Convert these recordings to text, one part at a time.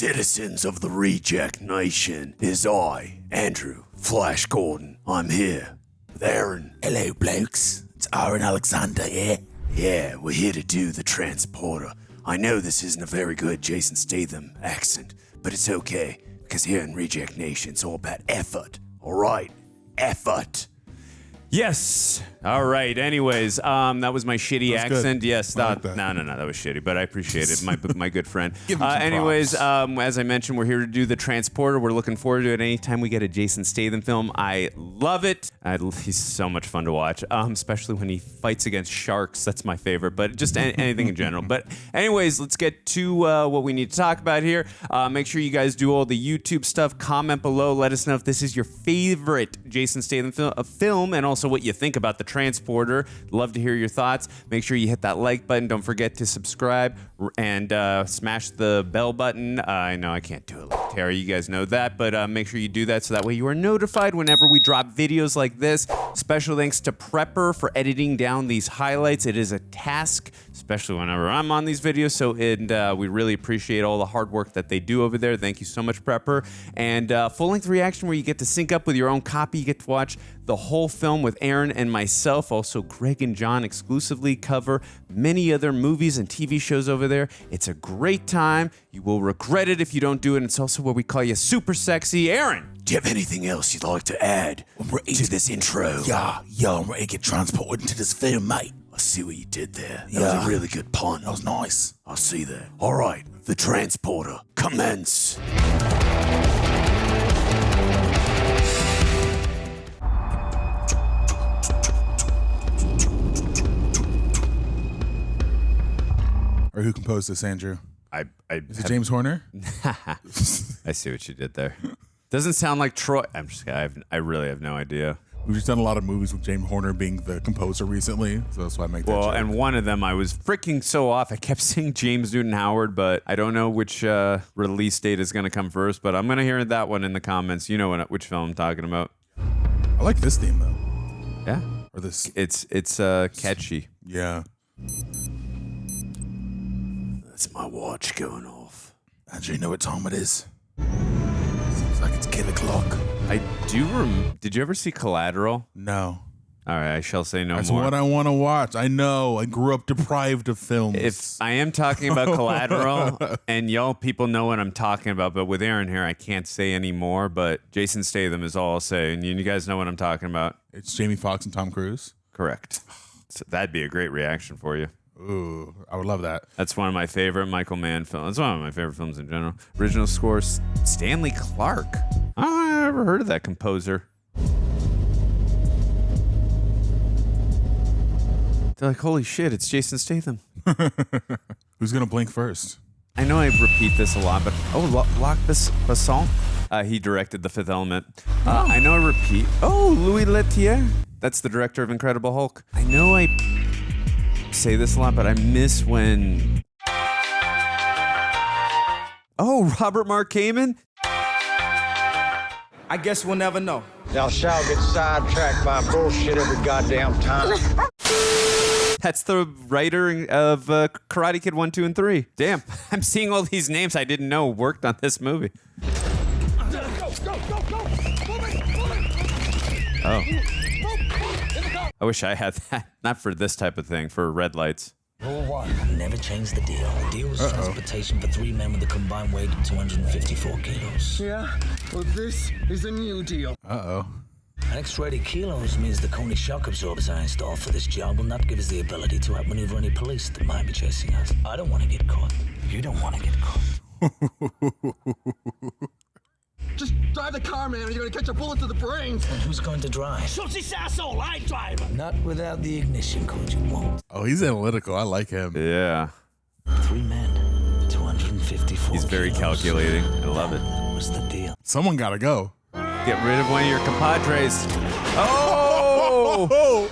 Citizens of the Reject Nation, is I, Andrew Flash Gordon. I'm here with Aaron. Hello, blokes. It's Aaron Alexander here. Yeah, we're here to do the transporter. I know this isn't a very good Jason Statham accent, but it's okay, because here in Reject Nation, it's all about effort. Alright? Effort. Yes. All right. Anyways, that was my shitty accent. Good. Yes. I like that. No, that was shitty, but I appreciate it. My good friend. Give him some anyways, props. as I mentioned, we're here to do the transporter. We're looking forward to it anytime we get a Jason Statham film. I love it. He's so much fun to watch, especially when he fights against sharks. That's my favorite, but just anything in general. But anyways, let's get to what we need to talk about here. Make sure you guys do all the YouTube stuff. Comment below. Let us know if this is your favorite Jason Statham film, and also what you think about the transporter. Love to hear your thoughts. Make sure you hit that like button. Don't forget to subscribe and smash the bell button. I know I can't do it like Terry, you guys know that, but make sure you do that so that way you are notified whenever we drop videos like this. Special thanks to Prepper for editing down these highlights. It is a task, especially whenever I'm on these videos, we really appreciate all the hard work that they do over there. Thank you so much, Prepper. And full-length reaction where you get to sync up with your own copy. You get to watch the whole film with Aaron and myself. Also, Greg and John exclusively cover many other movies and TV shows over there. It's a great time. You will regret it if you don't do it. And it's also where we call you super sexy. Aaron, Do you have anything else you'd like to add to this intro? Yeah, I'm ready to get transported into this film, mate. I see what you did there. That was a really good pun. That was nice. I see that. All right, the transporter, commence. Or who composed this, Andrew? Is it James Horner? I see what you did there. Doesn't sound like Troy. I really have no idea. We've just done a lot of movies with James Horner being the composer recently, so that's why I make that joke. And one of them I was freaking so off. I kept saying James Newton Howard, but I don't know which release date is going to come first, but I'm going to hear that one in the comments. You know which film I'm talking about. I like this theme, though. Yeah. Or this. It's catchy. Yeah. That's my watch going off. Andrew, you know what time it is? Seems like it's kill o'clock. I do Did you ever see Collateral? No. All right, I shall say no That's more. what I want to watch. I know. I grew up deprived of films. If I am talking about Collateral, and y'all people know what I'm talking about, but with Aaron here, I can't say any more, but Jason Statham is all I'll say, and you guys know what I'm talking about. It's Jamie Foxx and Tom Cruise? Correct. So that'd be a great reaction for you. Ooh, I would love that. That's one of my favorite Michael Mann films. That's one of my favorite films in general. Original score, Stanley Clarke. I never heard of that composer. They're like, holy shit, it's Jason Statham. Who's going to blink first? I know I repeat this a lot, but Luc Besson, he directed The Fifth Element. I know I repeat. Louis Leterrier. That's the director of Incredible Hulk. I know I say this a lot, but I miss when... Robert Mark Kamen? I guess we'll never know. Y'all shall get sidetracked by bullshit every goddamn time. That's the writer of Karate Kid 1, 2, and 3. Damn, I'm seeing all these names I didn't know worked on this movie. Oh. I wish I had that. Not for this type of thing, for red lights. Rule 1, never change the deal. The deal was transportation for 3 men with a combined weight of 254 kilos. Yeah, well, this is a new deal. Uh-oh. An extra 80 kilos means the Coney shock absorbers I installed for this job will not give us the ability to outmaneuver any police that might be chasing us. I don't want to get caught. You don't want to get caught. Just drive the car, man, or you're gonna catch a bullet to the brains. And who's going to drive? Shoot this asshole, I drive. Not without the ignition cord, you won't. Oh, he's analytical. I like him. Yeah. 3 men, 254 He's very kilos. calculating. I love it. What's the deal? Someone got to go. Get rid of one of your compadres. Oh!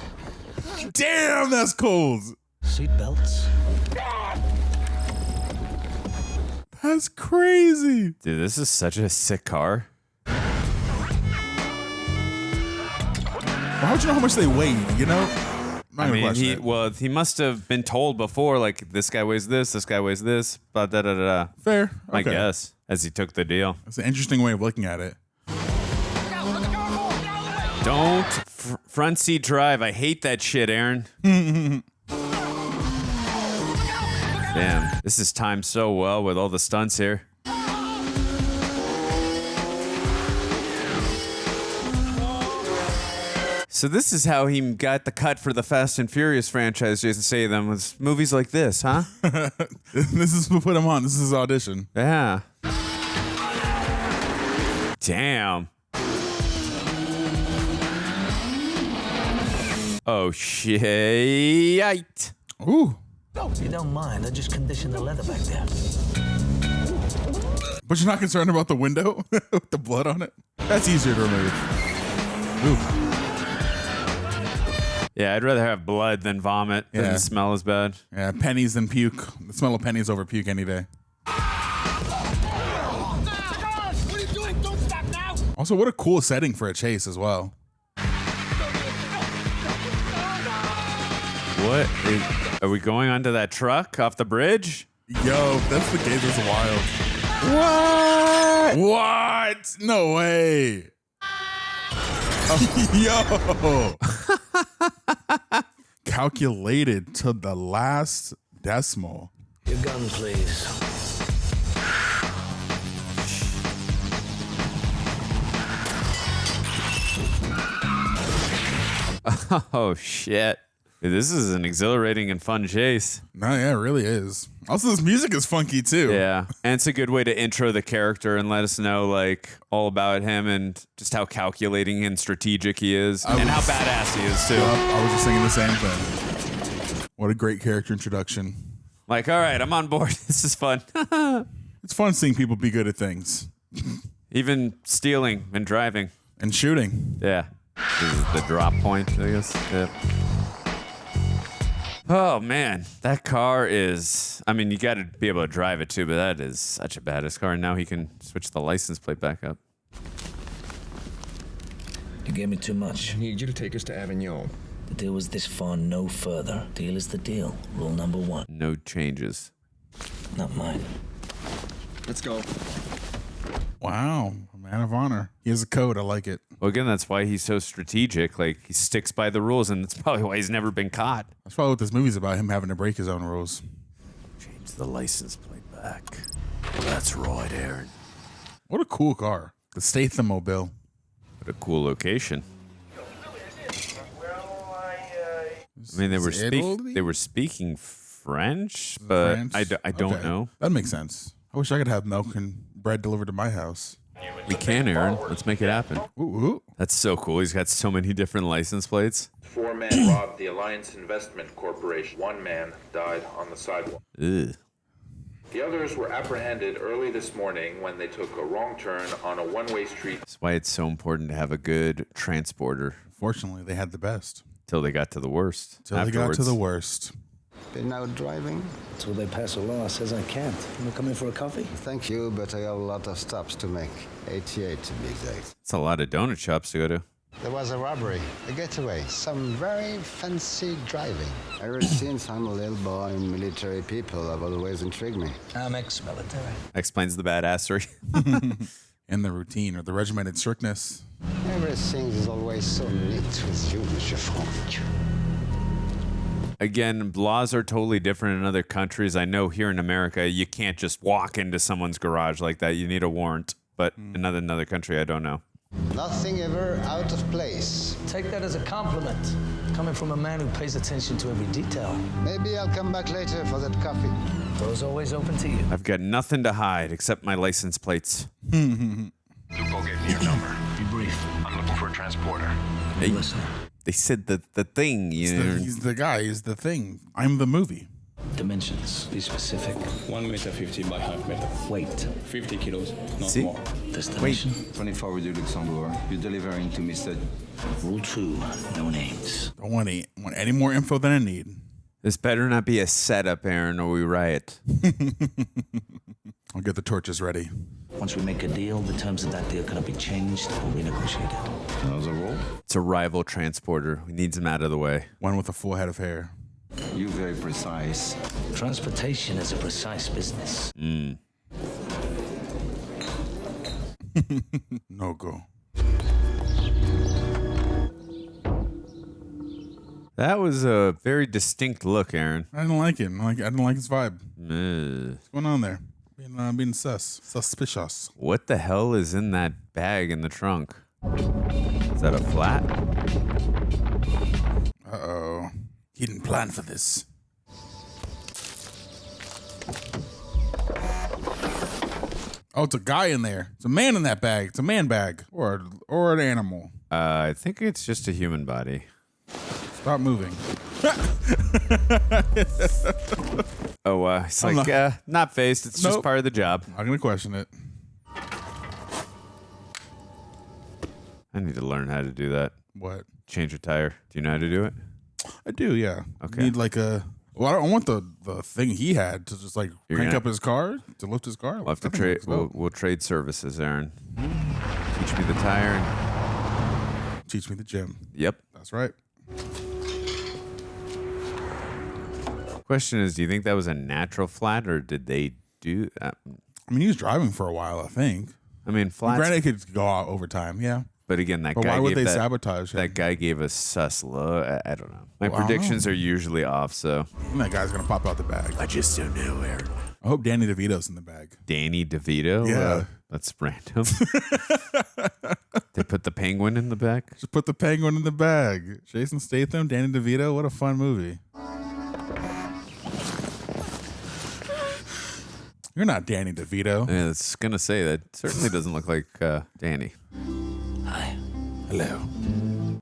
Damn, that's cold. Seat belts. That's crazy. Dude, this is such a sick car. Well, how'd you know how much they weighed, you know? not gonna question it. he must have been told before, like, this guy weighs this guy weighs this, blah, da, da, da, da. Fair. I Okay. guess, as he took the deal. That's an interesting way of looking at it. Don't front seat drive. I hate that shit, Aaron. Damn, this is timed so well with all the stunts here. So this is how he got the cut for the Fast and Furious franchise, Jason Statham, with movies like this, huh? This is what put him on. This is his audition. Yeah. Damn. Oh, shit. Ooh. If you don't mind, I just conditioned the leather back there. But you're not concerned about the window with the blood on it? That's easier to remove. Ooh. Yeah, I'd rather have blood than vomit. Yeah. Doesn't smell as bad. Yeah, pennies than puke. The smell of pennies over puke any day. What are you doing? Don't stop now! Also, what a cool setting for a chase as well. What? Are we going onto that truck off the bridge? Yo, if that's the case, that's wild. What? What? No way. Yo. Calculated to the last decimal. Your gun, please. Oh, shit. This is an exhilarating and fun chase. No, yeah, it really is. Also, this music is funky too. Yeah. And it's a good way to intro the character and let us know, like, all about him and just how calculating and strategic he is and how badass he is, too. I was just thinking the same thing. What a great character introduction. Like, all right, I'm on board. This is fun. It's fun seeing people be good at things. Even stealing and driving. And shooting. Yeah. This is the drop point, I guess. Yeah. Oh, man. That car is... I mean, you got to be able to drive it, too, but that is such a badass car. And now he can switch the license plate back up. You gave me too much. I need you to take us to Avignon. The deal was this far, no further. Deal is the deal. Rule number one. No changes. Not mine. Let's go. Wow. A man of honor. He has a code. I like it. Well, again, that's why he's so strategic. Like, he sticks by the rules, and that's probably why he's never been caught. That's probably what this movie's about, him having to break his own rules. Change the license plate back. That's right, Aaron. What a cool car. The Statham Mobile. What a cool location. I mean, they were speaking French, but French? I don't Okay. know. That makes sense. I wish I could have milk and bread delivered to my house. We can, Aaron. Let's make it happen. Ooh, ooh. That's so cool. He's got so many different license plates. 4 men robbed the Alliance Investment Corporation. 1 man died on the sidewalk. Ugh. The others were apprehended early this morning when they took a wrong turn on a one-way street. That's why it's so important to have a good transporter. Fortunately, they had the best. Till they got to the worst. Till they got to the worst. Been out driving? Until they pass a law that says I can't. You come in for a coffee? Thank you, but I have a lot of stops to make. 88 to be exact. It's a lot of donut shops to go to. There was a robbery, a getaway, some very fancy driving. Ever since I'm a little boy, military people have always intrigued me. I'm ex-military. Explains the badassery. And the routine or the regimented strictness. Everything is always so neat with you, Monsieur Franck. Again, laws are totally different in other countries. I know here in America, you can't just walk into someone's garage like that. You need a warrant. But in another country, I don't know. Nothing ever out of place. Take that as a compliment. Coming from a man who pays attention to every detail. Maybe I'll come back later for that coffee. Door's always open to you. I've got nothing to hide except my license plates. Lupo gave me your number. Be brief. I'm looking for a transporter. Hey, Listen. they said the thing. He's the guy. He's the thing. I'm the movie. Dimensions. Be specific. 1 meter 50 by half meter. Weight. 50 kilos, not See? more. Destination. 24 Rue du Luxembourg. You're delivering to Mr. Rule 2. No names. Don't want any more info than I need. This better not be a setup, Aaron, or we riot. I'll get the torches ready. Once we make a deal, the terms of that deal cannot be changed or renegotiated. Another role? It's a rival transporter. We need him out of the way. One with a full head of hair. You very precise. Transportation is a precise business. No go. That was a very distinct look, Aaron. I didn't like it. I didn't like his vibe. Ugh. What's going on there? Being suspicious. What the hell is in that bag in the trunk? Is that a flat? Uh-oh. He didn't plan for this. Oh, it's a guy in there. It's a man in that bag. It's a man bag. Or an animal. I think it's just a human body. Stop moving. Oh, it's like, not phased. It's just Nope. part of the job. I'm going to question it. I need to learn how to do that. What? Change a tire. Do you know how to do it? I do, yeah. Okay. Need like a... Well, I don't want the thing he had to just like You're crank gonna- up his car, to lift his car. We'll have to I think trade. that's dope. We'll trade services, Aaron. Teach me the tire. And, Teach me the gym. yep. That's right. Question is, do you think that was a natural flat, or did they do that? I mean, he was driving for a while, I think. I mean, flats. Granted, it could go out over time, yeah. But again, that But guy why would gave they that, sabotage him? that guy gave us sus look. I don't know. My Well, I don't predictions know. are usually off, so And that guy's going to pop out the bag. I just don't know, Aaron. I hope Danny DeVito's in the bag. Danny DeVito. Yeah. That's random. They put the penguin in the back. Just put the penguin in the bag. Jason Statham, Danny DeVito. What a fun movie. You're not Danny DeVito. Yeah, it's gonna say that certainly doesn't look like Danny. Hi. Hello.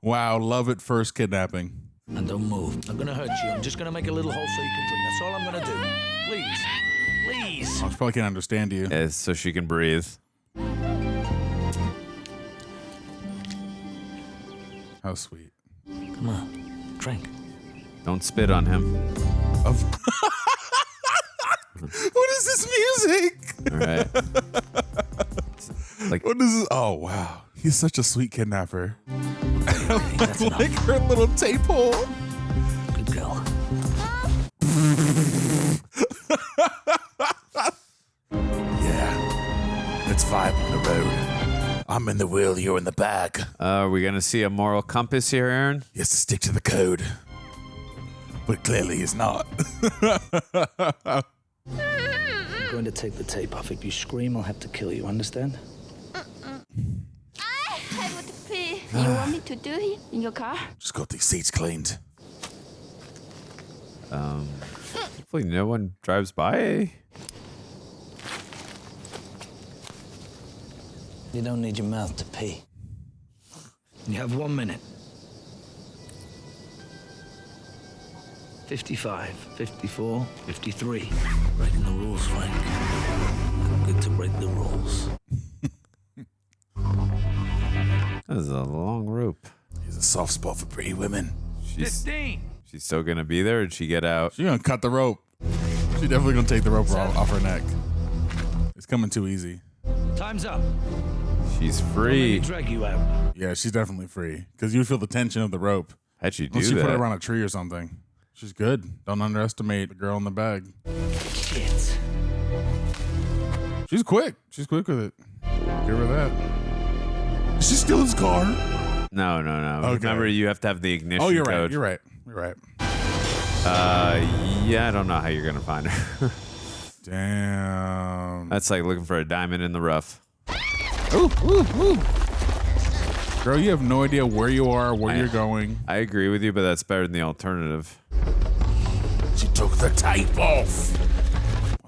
Wow, love at first kidnapping. And don't move. I'm gonna hurt you. I'm just gonna make a little hole so you can drink. That's all I'm gonna do. Please. Please. I probably can't understand you. Yeah, so she can breathe. How sweet. Come on. Drink. Don't spit on him. What is this music? All right. Like, What is this? Oh, wow. He's such a sweet kidnapper. That's enough. Like her little tape hole. Good girl. Yeah. Let's vibe on the road. I'm in the wheel, you're in the bag. are we gonna see a moral compass here, Aaron? He has to stick to the code. But clearly he's not. I'm going to take the tape off. If you scream, I'll have to kill you. Understand? I have to pee. You want me to do it in your car? Just got these seats cleaned. Hopefully no one drives by. You don't need your mouth to pee. You have 1 minute. 55, 54, 53. Breaking the rules, Frank. Good to break the rules. That is a long rope. He's a soft spot for pretty women. She's still gonna be there, or did she get out? She's gonna cut the rope. She's definitely gonna take the rope off her neck. It's coming too easy. Time's up. She's Let me free. drag you out. Yeah, she's definitely free. Because you feel the tension of the rope. How'd she do Unless you that? put it around a tree or something. She's good. Don't underestimate the girl in the bag. Shit. She's quick. She's quick with it. Give her that. Is she still his car? No. Okay. Remember, you have to have the ignition Oh, you're code. right. You're right. Yeah, I don't know how you're gonna find her. Damn. That's like looking for a diamond in the rough. Ooh. Girl, you have no idea where you are, where you're going. I agree with you, but that's better than the alternative. She took the tape off.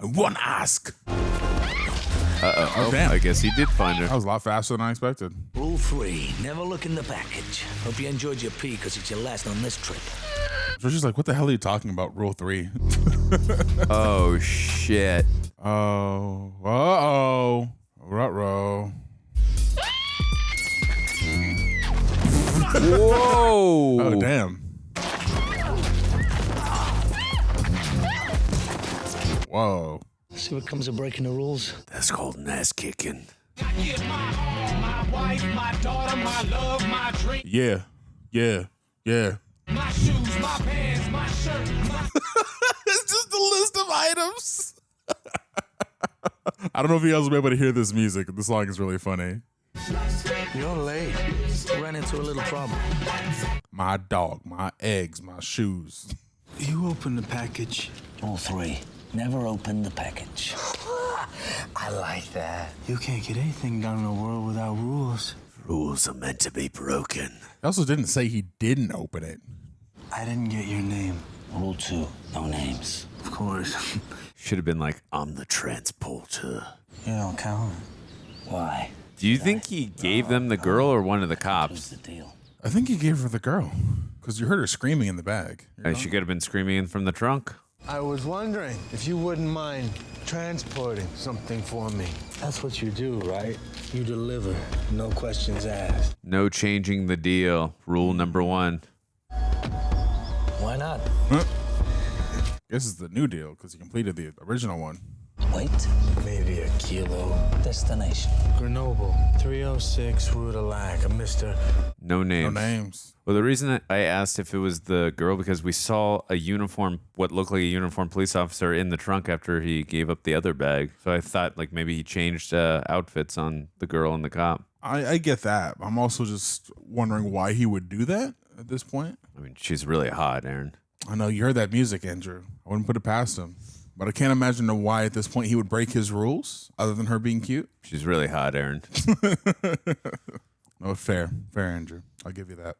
I won't ask. Oh, damn. I guess he did find That her. was a lot faster than I expected. Rule 3, never look in the package. Hope you enjoyed your pee, because it's your last on this trip. So she's like, what the hell are you talking about? Rule 3. Oh shit! Oh. Uh-oh. Ruh-roh. Whoa! Oh, damn. Whoa. See what comes of breaking the rules? That's called an ass kicking. Yeah. My shoes, my pants, my shirt, It's just a list of items. I don't know if you guys will be able to hear this music. The song is really funny. You're late. Ran into a little problem. My dog, my eggs, my shoes. You open the package. All three. Never open the package. I like that. You can't get anything done in the world without rules. Rules are meant to be broken. He also didn't say he didn't open it. I didn't get your name. Rule 2, no names. Of course. Should have been like, I'm the transporter. You don't count. Why? do you think he gave them the girl or one of the Here's cops? the deal. I think he gave her the girl because you heard her screaming in the bag. She could have been screaming in from the trunk. I was wondering if you wouldn't mind transporting something for me. That's what you do, right? You deliver. No questions asked. No changing the deal. Rule number 1. Why not? This is the new deal because he completed the original one. Wait. Maybe a kilo. Destination. Grenoble, 306 Rue de Lac, a Mr. No names. No names. Well, the reason that I asked if it was the girl because we saw a uniform, what looked like a uniformed police officer in the trunk after he gave up the other bag. So I thought like maybe he changed outfits on the girl and the cop. I get that. I'm also just wondering why he would do that at this point. I mean, she's really hot, Aaron. I know you heard that music, Andrew. I wouldn't put it past him. But I can't imagine why at this point he would break his rules other than her being cute. She's really hot, Aaron. No, fair, Andrew. I'll give you that.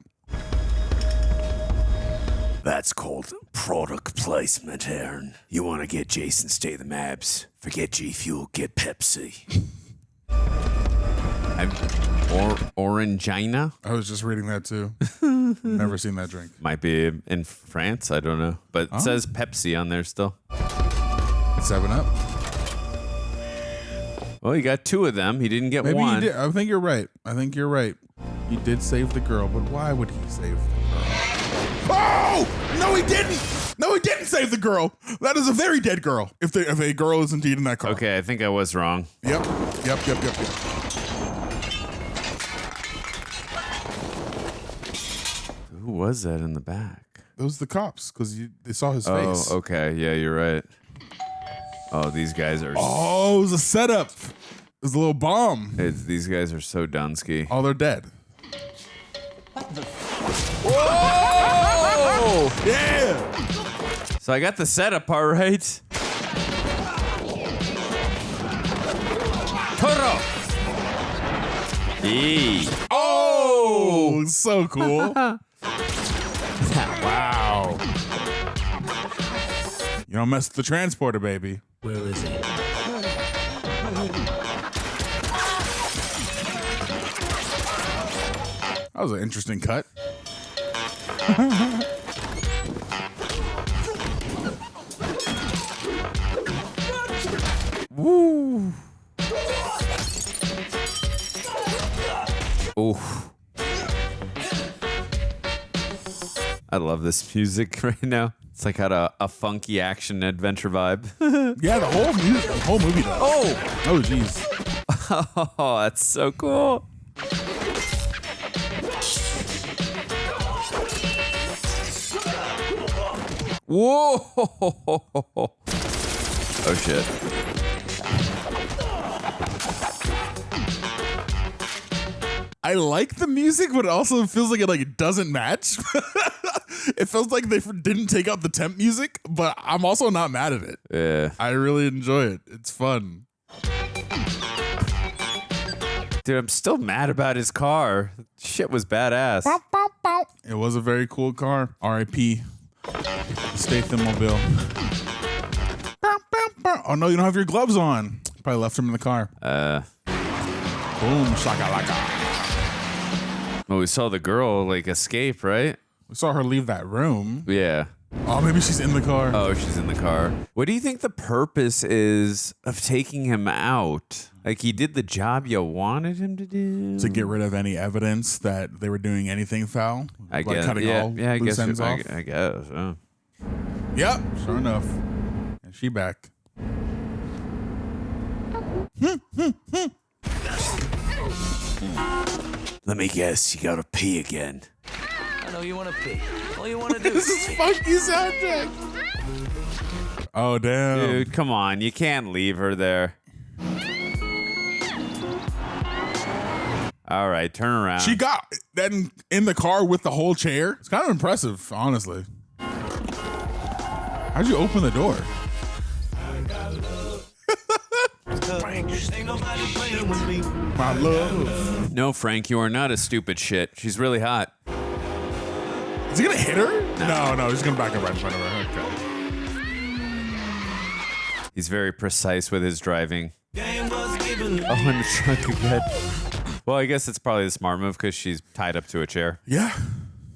That's called product placement, Aaron. You want to get Jason Statham abs? Forget G Fuel, get Pepsi. Orangina? I was just reading that too. Never seen that drink. Might be in France. I don't know. But it says Pepsi on there still. 7-Up. Well, he got 2 of them. He didn't get Maybe one. he did. I think you're right. He did save the girl, but why would he save the girl? Oh! No, he didn't! No, he didn't save the girl. That is a very dead girl. If a girl is indeed in that car. Okay, I think I was wrong. Yep. Who was that in the back? Those the cops, because they saw his face. Oh, okay. Yeah, you're right. Oh, these guys are... Oh, it was a setup. It was a little bomb. These guys are so Dunsky. Oh, they're dead. What the... Whoa! Yeah! So I got the setup part right. Toro! Eee. Oh, so cool. Wow. You don't mess with the transporter, baby. Where is he? That was an interesting cut. Woo. Ooh. I love this music right now. It's like got a funky action adventure vibe. Yeah, the whole movie does. Oh, jeez. Oh, that's so cool. Whoa! Oh shit. I like the music, but it also feels like it doesn't match. It feels like they didn't take out the temp music, but I'm also not mad at it. Yeah. I really enjoy it. It's fun. Dude, I'm still mad about his car. Shit was badass. It was a very cool car. R.I.P. Statham Mobile. Oh no, you don't have your gloves on. Probably left them in the car. Boom, shakalaka. Well, we saw the girl escape, right? We saw her leave that room. Yeah. Oh, maybe she's in the car. Oh, she's in the car. What do you think the purpose is of taking him out? Like, he did the job you wanted him to do? To get rid of any evidence that they were doing anything foul? I guess. Cutting all I loose guess. ends off? I guess. Yep, sure enough. And she back. Let me guess, you gotta pee again. I know you want to pee. All you want to do This is funky soundtrack. Oh, damn. Dude, come on. You can't leave her there. All right, turn around. She got then in the car with the whole chair. It's kind of impressive, honestly. How'd you open the door? My love. No, Frank, you are not a stupid shit. She's really hot. Is he gonna hit her? No, he's gonna back up right in front of her. Okay. He's very precise with his driving. Oh, and the trunk again. Well, I guess it's probably the smart move because she's tied up to a chair. Yeah,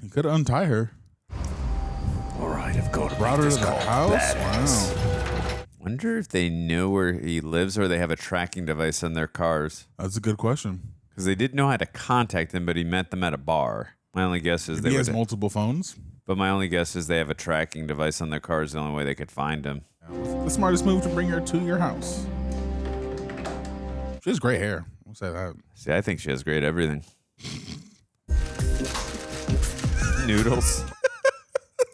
you could untie her. All right, I've got to Brought her to the house. Wow. Wonder if they know where he lives or they have a tracking device on their cars. That's a good question. Because they did know how to contact him, but he met them at a bar. My only guess is He has multiple phones. But my only guess is they have a tracking device on their cars. The only way they could find him. The smartest move to bring her to your house. She has great hair. We'll say that. See, I think she has great everything. Noodles.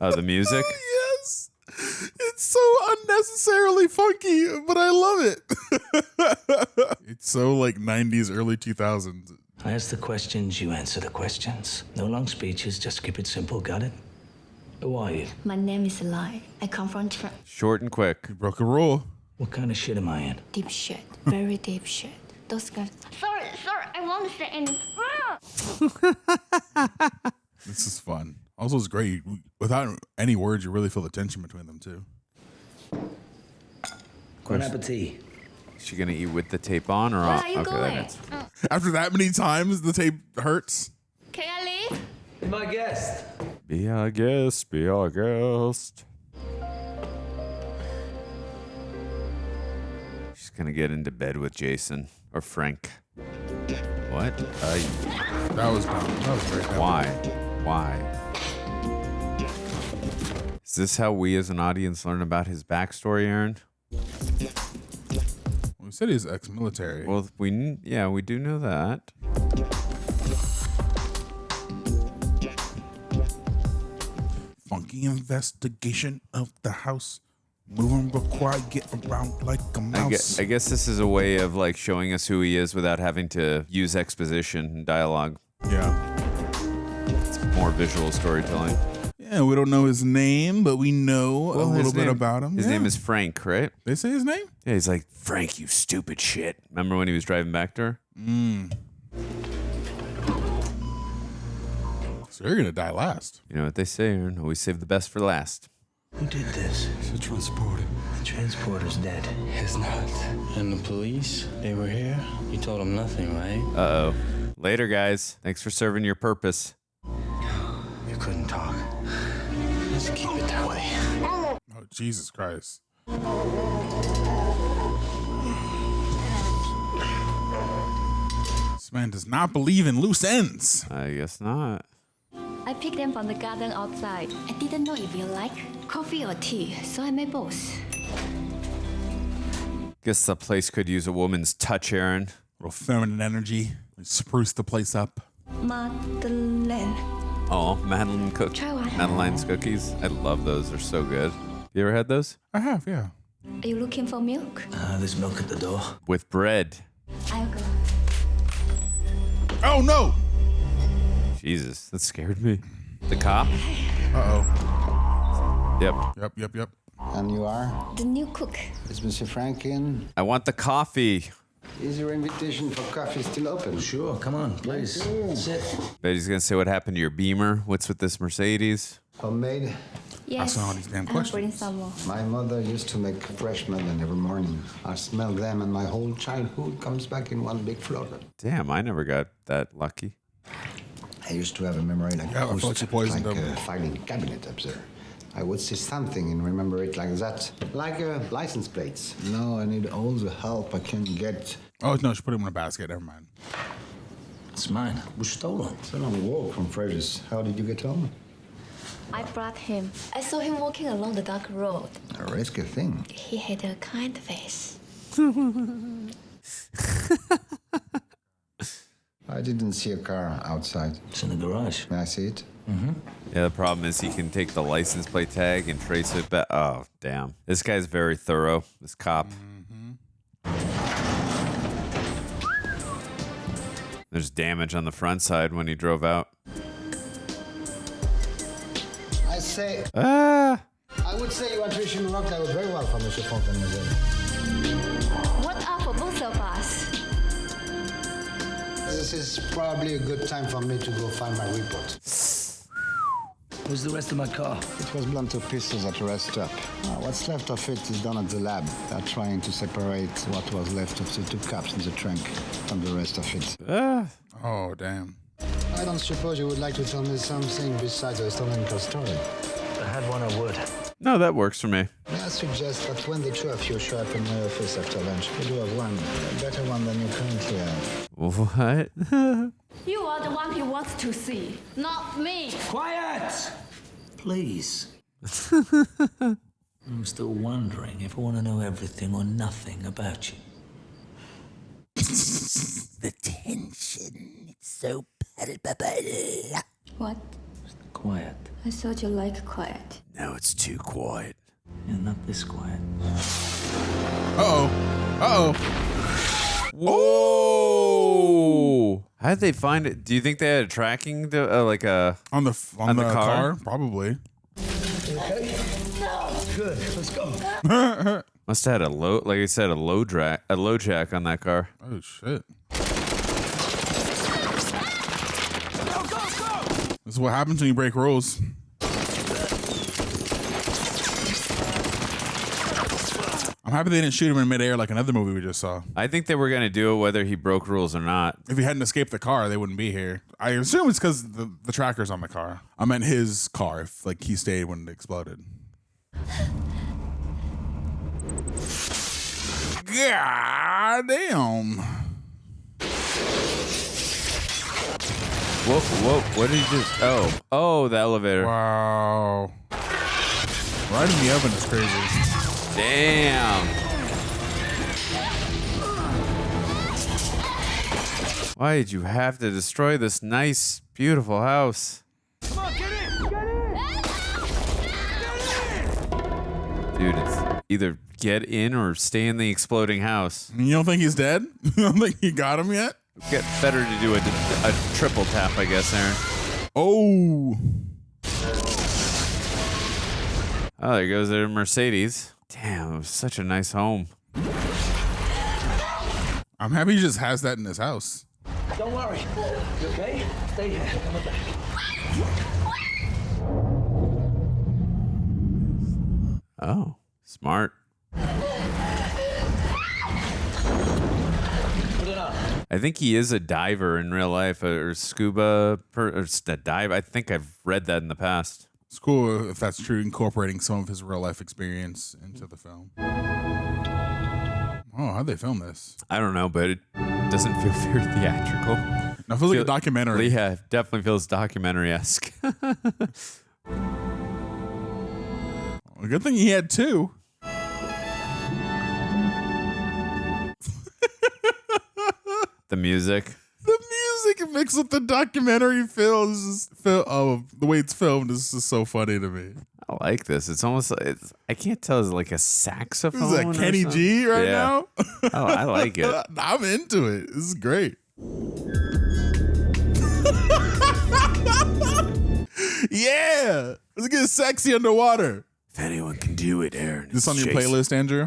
Oh, the music? Yes. It's so unnecessarily funky, but I love it. It's so like 90s, early 2000s. I ask the questions, you answer the questions. No long speeches, just keep it simple, got it? Who are you? My name is Lai. I come from Short and quick. You broke a rule. What kind of shit am I in? deep shit. Very deep shit. Those guys. Sorry, I won't say anything. This is fun. Also, it's great. Without any words, you really feel the tension between them, too. Bon appetit. Is she going to eat with the tape on or Where off? are you going? After that many times, the tape hurts. Can I leave? Be my guest. Be our guest, be our guest. She's going to get into bed with Jason or Frank. What? That was dumb. That was very dumb. Why? Is this how we as an audience learn about his backstory, Aaron? We said he's ex-military. Well, we do know that. Funky investigation of the house. Moving real quiet, get around like a mouse. I guess this is a way of like showing us who he is without having to use exposition and dialogue. Yeah. It's more visual storytelling. Yeah, we don't know his name, but we know a little bit about him. His name is Frank, right? They say his name? Yeah, he's like, Frank, you stupid shit. Remember when he was driving back to her? So you're going to die last. You know what they say, Aaron? Always save the best for last. Who did this? It's a transporter. The transporter's dead. It's not. And the police, they were here? You told them nothing, right? Uh-oh. Later, guys. Thanks for serving your purpose. You couldn't talk. Let's keep it that way. Oh, Jesus Christ. This man does not believe in loose ends. I guess not. I picked them from the garden outside. I didn't know if you like coffee or tea, so I made both. Guess the place could use a woman's touch, Aaron. A little feminine energy. Spruce the place up. Madeleine. Oh, Madeline Try one. Madeline's cookies. I love those. They're so good. You ever had those? I have, yeah. Are you looking for milk? There's milk at the door. With bread. I'll go. Oh, no! Jesus, that scared me. The cop? Uh-oh. Yep. Yep. And you are? The new cook. Is Mr. Frank in? I want the coffee. Is your invitation for coffee still open? Sure, come on, please. Sit. Bet he's gonna say what happened to your Beamer. What's with this Mercedes? Homemade? Yes. all these damn I'll bring questions. some more. My mother used to make fresh melon every morning. I smell them and my whole childhood comes back in one big flood. Damn, I never got that lucky. I used to have a memory like Yeah, I thought you poisoned like them. a filing cabinet up there. I would see something and remember it like that. Like license plates. No, I need all the help I can get. Oh, no, she put him in a basket. Never mind. It's mine. It was stolen. It's a long walk from Frederick's. How did you get home? I brought him. I saw him walking along the dark road. A risky thing. He had a kind face. I didn't see a car outside. It's in the garage. May I see it? Yeah, the problem is he can take the license plate tag and trace it back. Oh, damn. This guy's very thorough, this cop. There's damage on the front side when he drove out. I say, Ah! I would say you are Trish rock that was very well from the Chiffon Museum. What are for both of us? This is probably a good time for me to go find my report. Where's the rest of my car? It was blown to pieces at a rest stop. What's left of it is done at the lab. They're trying to separate what was left of the 2 cups in the trunk from the rest of it. Oh, damn. I don't suppose you would like to tell me something besides the historical story. If I had one, I would. No, that works for me. May I suggest that when the 2 of you show up in my office after lunch, you do have one, a better one than you currently have. What? You are the one he wants to see, not me. Quiet! Please. I'm still wondering if I want to know everything or nothing about you. The tension. It's so palpable. What? Quiet. I thought you like quiet. Now it's too quiet. Yeah, not this quiet. Uh-oh. Uh-oh. Whoa! How did they find it? Do you think they had a tracking on the car? Probably. Okay? Good. Let's go. Must have had a low, like I said, a low jack on that car. Oh shit! This is what happens when you break rules. I'm happy they didn't shoot him in midair like another movie we just saw. I think they were gonna do it whether he broke rules or not. If he hadn't escaped the car, they wouldn't be here. I assume it's because the tracker's on the car. I meant his car, if like he stayed when it exploded. God damn. Whoa, what did he just, oh, the elevator. Wow. Right in the oven is crazy. Damn. Why did you have to destroy this nice, beautiful house? Come on, get in! Get in! Dude, it's either get in or stay in the exploding house. You don't think he's dead? You don't think he got him yet? Get better to do a triple tap, I guess, Aaron. Oh. Oh, there goes their Mercedes. Damn, it was such a nice home. I'm happy he just has that in his house. Don't worry. You okay? Stay here. Come back. Oh, smart. I think he is a diver in real life, or scuba, or just a dive. I think I've read that in the past. It's cool if that's true, incorporating some of his real life experience into the film. Oh, how'd they film this? I don't know, but it doesn't feel very theatrical. No, it feels like a documentary. Yeah, it definitely feels documentary-esque. Well, good thing he had 2. The music. The music mixed with the documentary feels the way it's filmed is just so funny to me. I like this. It's almost like I can't tell. Is it like a saxophone? Is that Kenny G right now? Oh, I like it. I'm into it. This is great. Yeah, let's get sexy underwater. If anyone can do it, Aaron. This on your Jason. playlist, Andrew?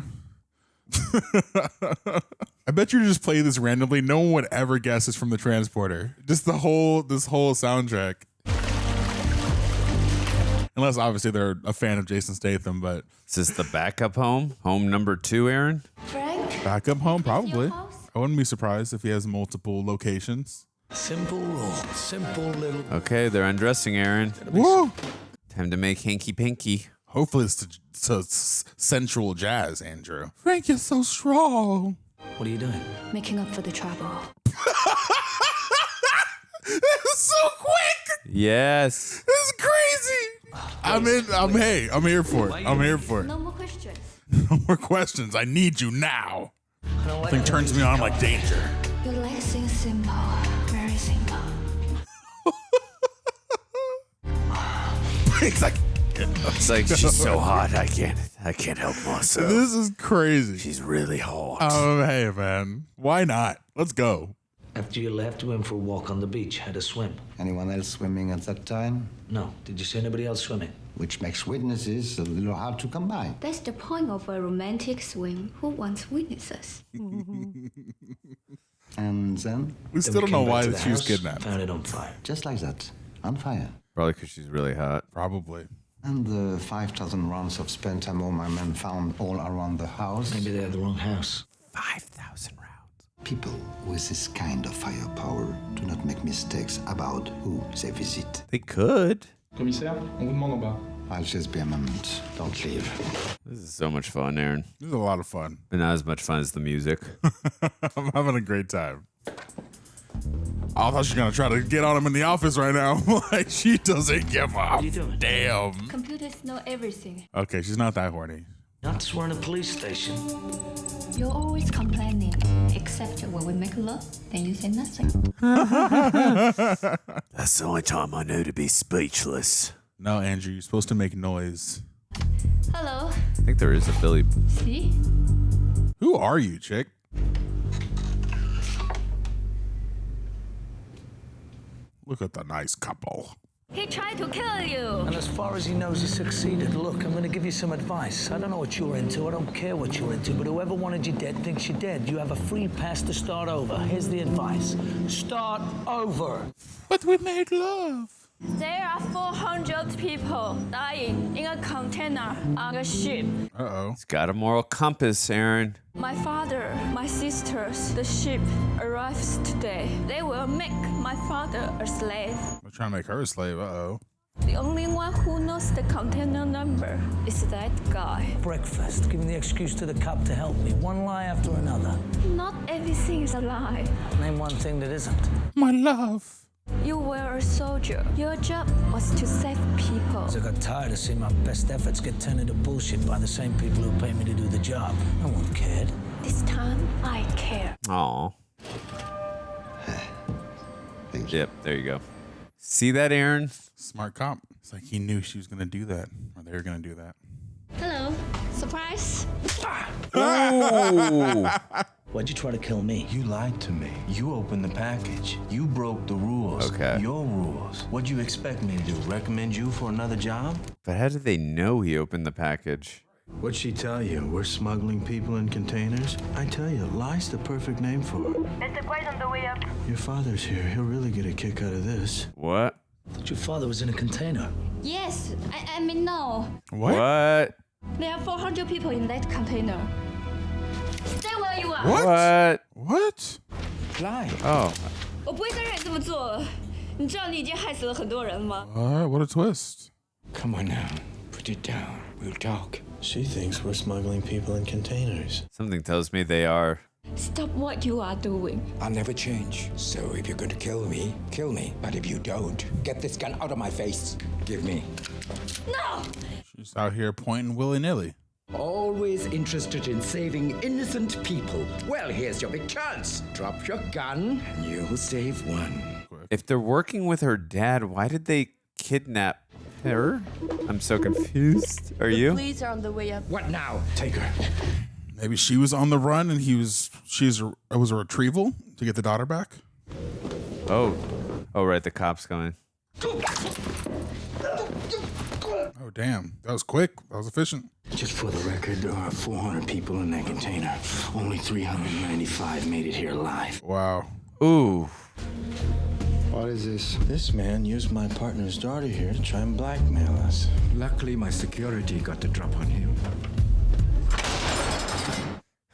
I bet you just play this randomly. No one would ever guess it's from the Transporter. Just this whole soundtrack. Unless obviously they're a fan of Jason Statham, but is this the backup home? Home number 2, Aaron? Frank? Backup home, probably. I wouldn't be surprised if he has multiple locations. Simple rule. Simple little. Okay, they're undressing Aaron. Woo! Time to make hanky panky. Hopefully it's to sensual jazz, Andrew. Frank, you're so strong. What are you doing? Making up for the trouble. That was so quick. Yes. This is crazy. I'm here for it. I'm here for it. No more questions. No more questions. I need you now. Thing turns me on like danger. Your legs seem simple, very simple. It's like, It's like she's so hot, I can't help myself. this is crazy. She's really hot. Oh, hey, man. Why not? Let's go. After you left, we went for a walk on the beach, had a swim. Anyone else swimming at that time? No. Did you see anybody else swimming? Which makes witnesses a little hard to come by. That's the point of a romantic swim. Who wants witnesses? And then, We still don't know why she was kidnapped. Found it on fire. just like that, on fire. Probably because she's really hot. Probably. And the 5,000 rounds of spent ammo my men found all around the house. Maybe they had the wrong house. 5,000 rounds. People with this kind of firepower do not make mistakes about who they visit. They could. Commissaire, on vous demande en bas. I'll just be a moment. Don't leave. This is so much fun, Aaron. This is a lot of fun. But not as much fun as the music. I'm having a great time. I thought she was going to try to get on him in the office right now. Like, she doesn't give up. What are you doing? Damn. Computers know everything. Okay, she's not that horny. Not we're in a police station. You're always complaining, except when we make love, then you say nothing. That's the only time I know to be speechless. No, Andrew, you're supposed to make noise. Hello. I think there is a Billy. See? Who are you, chick? Look at the nice couple. He tried to kill you. And as far as he knows, he succeeded. Look, I'm going to give you some advice. I don't know what you're into. I don't care what you're into. But whoever wanted you dead thinks you're dead. You have a free pass to start over. Here's the advice. Start over. But we made love. There are 400 people dying in a container on a ship. Uh-oh. He's got a moral compass, Aaron. My father, my sisters, the ship arrives today. They will make my father a slave. They're trying to make her a slave. Uh-oh. The only one who knows the container number is that guy. Breakfast, giving the excuse to the cop to help me. One lie after another. Not everything is a lie. Name one thing that isn't. My love. You were a soldier. Your job was to save people. I got tired of seeing my best efforts get turned into bullshit by the same people who pay me to do the job. No one cared. This time, I care. Aw. Thank you. Yep, there you go. See that, Aaron? Smart cop. It's like he knew she was going to do that. Or they were going to do that. Hello. Surprise. Ooh. Why'd you try to kill me? You lied to me. You opened the package. You broke the rules. Okay. Your rules. What'd you expect me to do? Recommend you for another job? But how did they know he opened the package? What'd she tell you? We're smuggling people in containers? I tell you, lie's the perfect name for it. Is the guy on the way up? Your father's here. He'll really get a kick out of this. What? I thought your father was in a container. Yes, I mean no. What? There are 400 people in that container. Stay where you are. What? What? What? Lie. Oh. 我不会再让你这么做了。你知道你已经害死了很多人吗？ What a twist. Come on now. Put it down. We'll talk. She thinks we're smuggling people in containers. Something tells me they are. Stop what you are doing. I'll never change. So if you're going to kill me, kill me. But if you don't, get this gun out of my face. Give me. No! She's out here pointing willy-nilly. Always interested in saving innocent people. Well, here's your big chance. Drop your gun and you'll save one. If they're working with her dad, why did they kidnap her? I'm so confused. Are you? Police are on the way up. What now? Take her. Maybe she was on the run and it was a retrieval to get the daughter back. Oh. Oh, right. The cop's coming. Oh, damn. That was quick. That was efficient. Just for the record, there are 400 people in that container. Only 395 made it here alive. Wow. Ooh. What is this? This man used my partner's daughter here to try and blackmail us. Luckily, my security got the drop on him.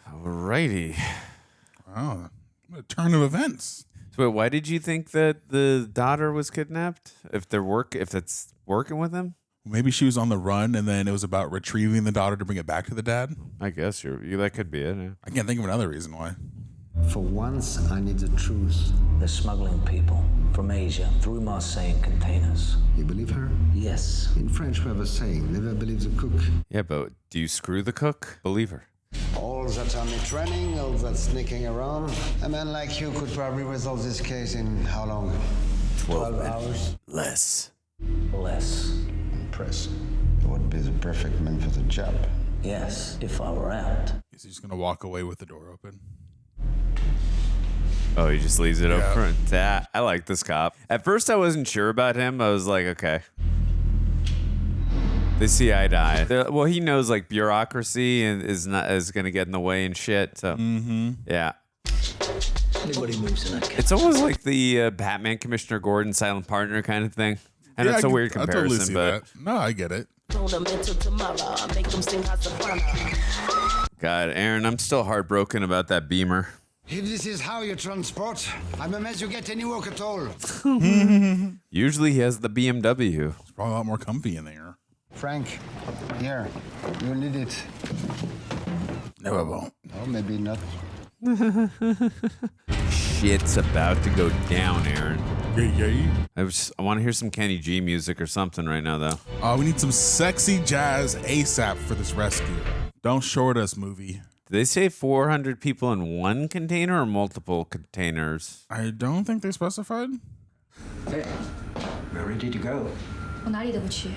Alrighty. Wow. What a turn of events. So wait, why did you think that the daughter was kidnapped? If it's working with him? Maybe she was on the run and then it was about retrieving the daughter to bring it back to the dad. I guess that could be it. Yeah. I can't think of another reason why. For once, I need the truth. They're smuggling people from Asia through Marseille in containers. You believe her? Yes. In French, we have a saying, never believe the cook. Yeah, but do you screw the cook? Believe her. All that army training, all that sneaking around. A man like you could probably resolve this case in how long? 12 hours? Less. Less. Impressive. You would be the perfect man for the job. Yes, if I were out. Is he just gonna walk away with the door open? Oh, he just leaves it open. I like this cop. At first, I wasn't sure about him. I was like, okay. They see eye to eye. Well, he knows like bureaucracy and is gonna get in the way and shit. So yeah. Anybody moves in that case. It's almost like the Batman Commissioner Gordon silent partner kind of thing. And it's a weird comparison, I totally see but that. No, I get it. God, Aaron, I'm still heartbroken about that Beamer. If this is how you transport, I'm amazed you get any work at all. Usually he has the BMW. It's probably a lot more comfy in there. Frank, here, you need it. No, I won't. Oh, maybe not. Shit's about to go down, Aaron. Yeah. I want to hear some Kenny G music or something right now, though. We need some sexy jazz ASAP for this rescue. Don't short us, movie. Did they say 400 people in one container or multiple containers? I don't think they specified. Hey, we're ready to go. 我哪里都不去。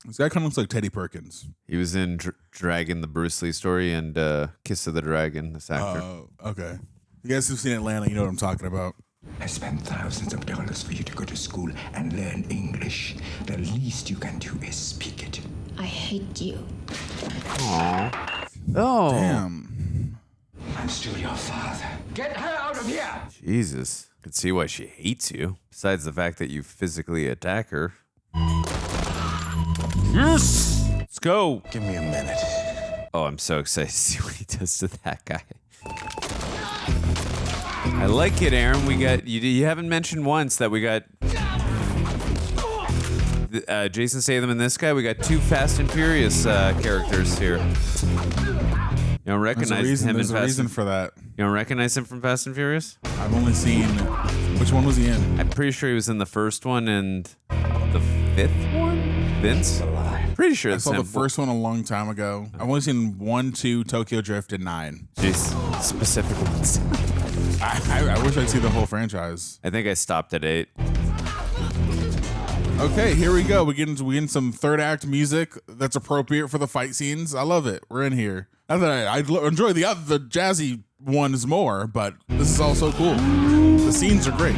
This guy kind of looks like Teddy Perkins. He was in Dragon, the Bruce Lee story, and Kiss of the Dragon, this actor. Oh, okay. You guys who've seen Atlanta, you know what I'm talking about. I spent thousands of dollars for you to go to school and learn English. The least you can do is speak it. I hate you. Aww. Oh. Damn. I'm still your father. Get her out of here! Jesus. I can see why she hates you. Besides the fact that you physically attack her. Yes! Let's go. Give me a minute. Oh, I'm so excited to see what he does to that guy. I like it, Aaron. We got you haven't mentioned once that we got Jason Statham and this guy. We got two Fast and Furious characters here. You don't recognize him in Fast. There's a reason for that. You don't recognize him from Fast and Furious? I've only seen. Which one was he in? I'm pretty sure he was in the first one and the fifth one. Vince? Pretty sure I it's saw him. the first one a long time ago. I've only seen 1, 2, Tokyo Drift, and 9. Jeez, specific ones. I wish I'd see the whole franchise. I think I stopped at 8. Okay, here we go. We get into some third act music that's appropriate for the fight scenes. I love it. We're in here. Not that I enjoy the jazzy ones more, but this is also cool. The scenes are great.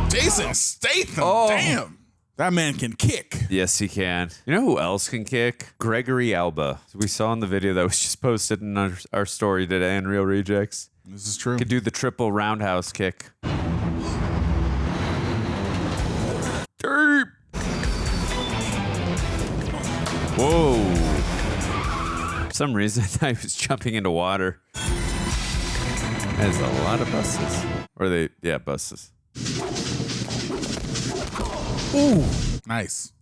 Jason Statham, damn. That man can kick. Yes, he can. You know who else can kick? Gregory Alba. We saw in the video that was just posted in our story today in Real Rejects. This is true. Could do the triple roundhouse kick. Deep. Whoa. For some reason, I thought he was jumping into water. There's a lot of buses. Buses. Ooh, nice.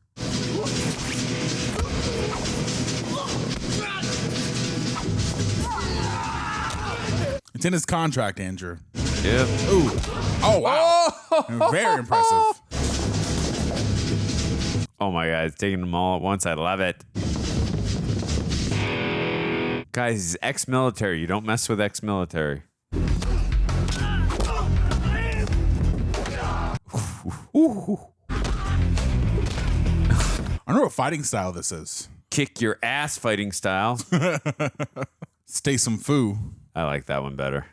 It's in his contract, Andrew. Yep. Ooh. Oh, wow. Very impressive. Oh my God, taking them all at once. I love it. Guys, he's ex-military. You don't mess with ex-military. Ooh. I don't know what fighting style this is. Kick your ass fighting style. Stay some foo. I like that one better.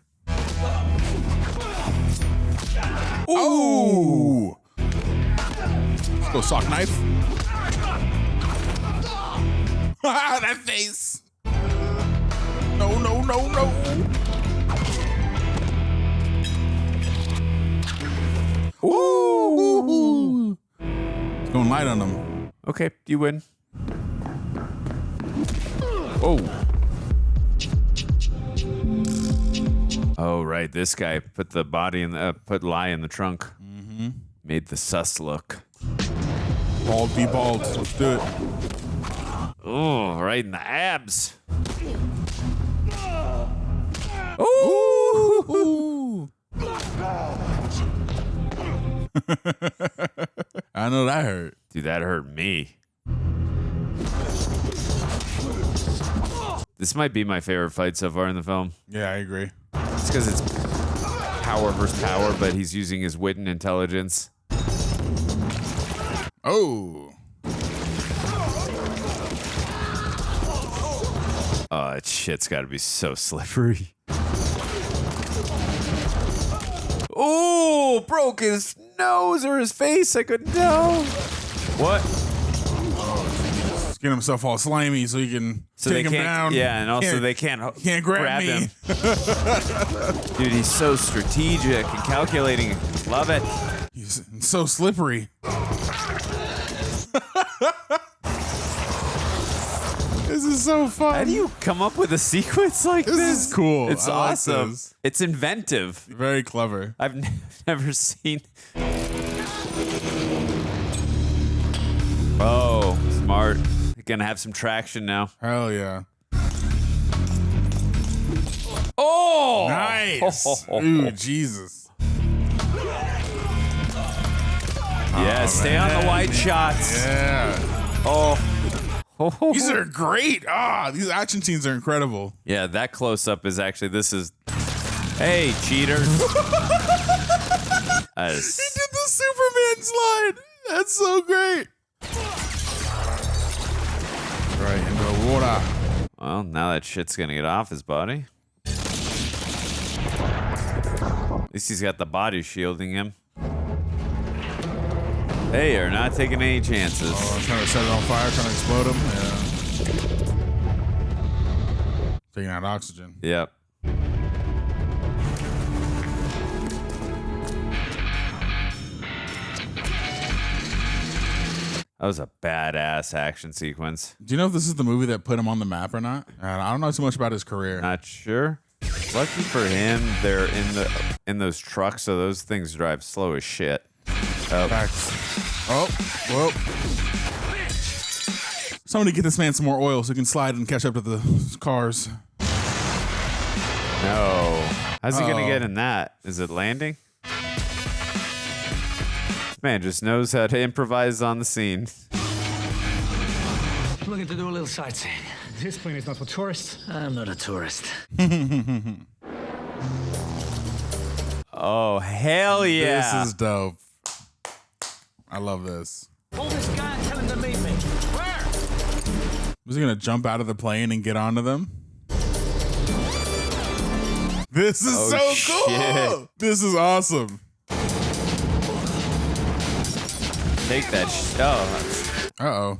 Ooh. Let's go sock knife. That face. No. Ooh. It's going light on them. Okay, you win. Oh. Oh, right. This guy put the body in put lie in the trunk. Mm-hmm. Made the sus look. Bald be bald. Let's do it. Oh, right in the abs. Ooh. I know that hurt. Dude, that hurt me. This might be my favorite fight so far in the film. Yeah, I agree. It's because it's power versus power, but he's using his wit and intelligence. Oh. Oh, that shit's got to be so slippery. Oh, broke his nose or his face. I couldn't tell. What? He's getting himself all slimy so he can take him down. Yeah, and also they can't grab me. him. Dude, he's so strategic and calculating. Love it. He's so slippery. This is so fun. How do you come up with a sequence like this? This is cool. It's I like awesome. this. It's inventive. Very clever. I've never seen. Oh, smart. You're gonna have some traction now. Hell yeah. Oh! Nice. Ooh, Jesus. Yeah, stay on the wide shots. Yeah. Oh. These are great. These action scenes are incredible. Yeah, that close up is actually, this is. Hey, cheater. He did the Superman slide. That's so great. Right into the water. Well, now that shit's gonna get off his body. At least he's got the body shielding him. Hey, you're not taking any chances. Oh, trying to set it on fire, trying to explode him. Yeah. Taking out oxygen. Yep. That was a badass action sequence. Do you know if this is the movie that put him on the map or not? I don't know too much about his career. Not sure. Lucky for him, they're in those trucks, so those things drive slow as shit. Facts. Oh, whoa. Somebody get this man some more oil so he can slide and catch up to the cars. No. How's he gonna get in that? Is it landing? This man just knows how to improvise on the scene. I'm looking to do a little sightseeing. This plane is not for tourists. I'm not a tourist. Oh, hell yeah. This is dope. I love this. Pull this guy and tell him to meet me. Where? Was he gonna jump out of the plane and get onto them? This is so cool. shit. This is awesome. Take that Uh-oh.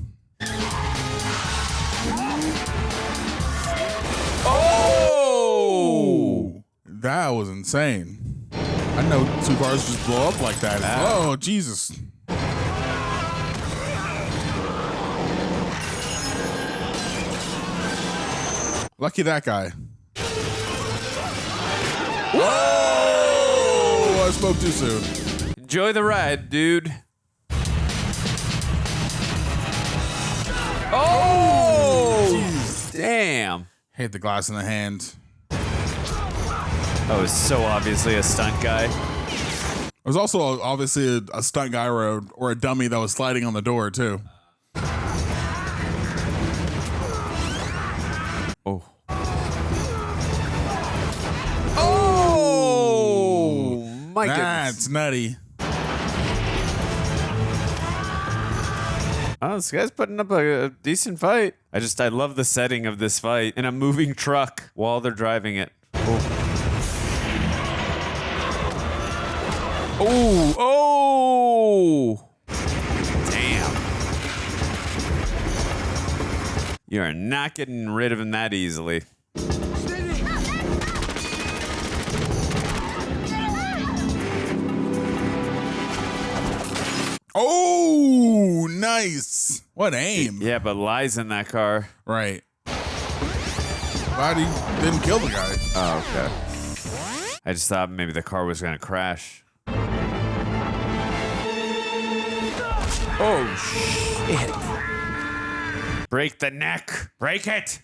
Oh! That was insane. I know two cars just blow up like that. Oh, Jesus. Lucky that guy. Whoa! I spoke too soon. Enjoy the ride, dude. Oh! Damn. Hit the glass in the hand. That was so obviously a stunt guy. There was also obviously a stunt guy or a dummy that was sliding on the door, too. Oh. Oh! My goodness. That's nutty. Oh, this guy's putting up a decent fight. I love the setting of this fight in a moving truck while they're driving it. Oh, oh! Damn. You are not getting rid of him that easily. Oh, nice. What aim. Yeah, but lies in that car. Right. Glad he didn't kill the guy. Oh, okay. I just thought maybe the car was going to crash. Oh, shit. Break the neck. Break it.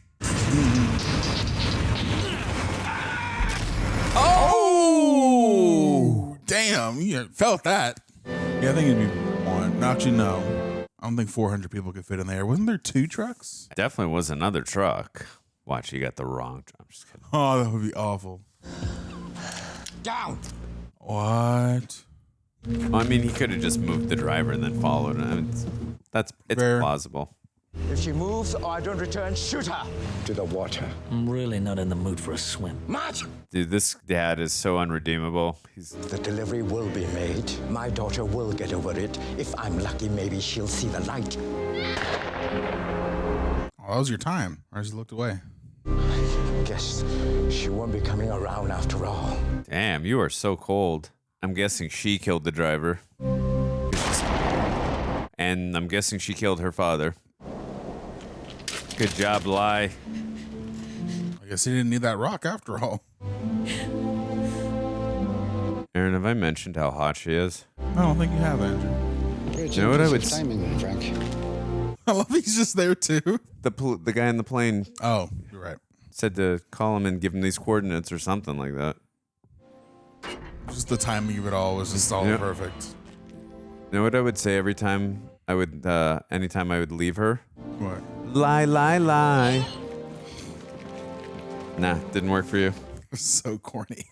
Oh, damn. You felt that. Yeah, I think it'd be one. Actually, no. I don't think 400 people could fit in there. Wasn't there 2 trucks? Definitely was another truck. Watch, you got the wrong. I'm just kidding. Oh, that would be awful. Down. What? Well, I mean, he could have just moved the driver and then followed him. I mean, it's Fair. plausible. If she moves or I don't return, shoot her. To the water. I'm really not in the mood for a swim. March! Dude, this dad is so unredeemable. The delivery will be made. My daughter will get over it. If I'm lucky, maybe she'll see the light. Oh, that was your time. I just looked away. Guess she won't be coming around after all. Damn, you are so cold. I'm guessing she killed the driver. And I'm guessing she killed her father. Good job, Lie. I guess he didn't need that rock after all. Aaron, have I mentioned how hot she is? I don't think you have, Andrew. You know what I would timing, Frank. I love he's just there too. The guy in the plane. Oh, you're right. Said to call him and give him these coordinates or something like that. Just the timing of it all was just all perfect. You know what I would say every time I would, anytime I would leave her? What? Lie, lie, lie. Nah, didn't work for you. So corny.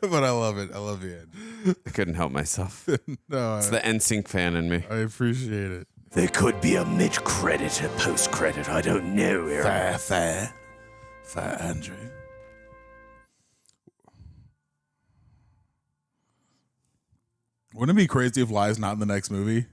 But I love it. I love the end. I couldn't help myself. No, it's the NSYNC fan in me. I appreciate it. There could be a mid-credit or post-credit. I don't know, Aaron. Fair, Andrew. Wouldn't it be crazy if Lie's not in the next movie?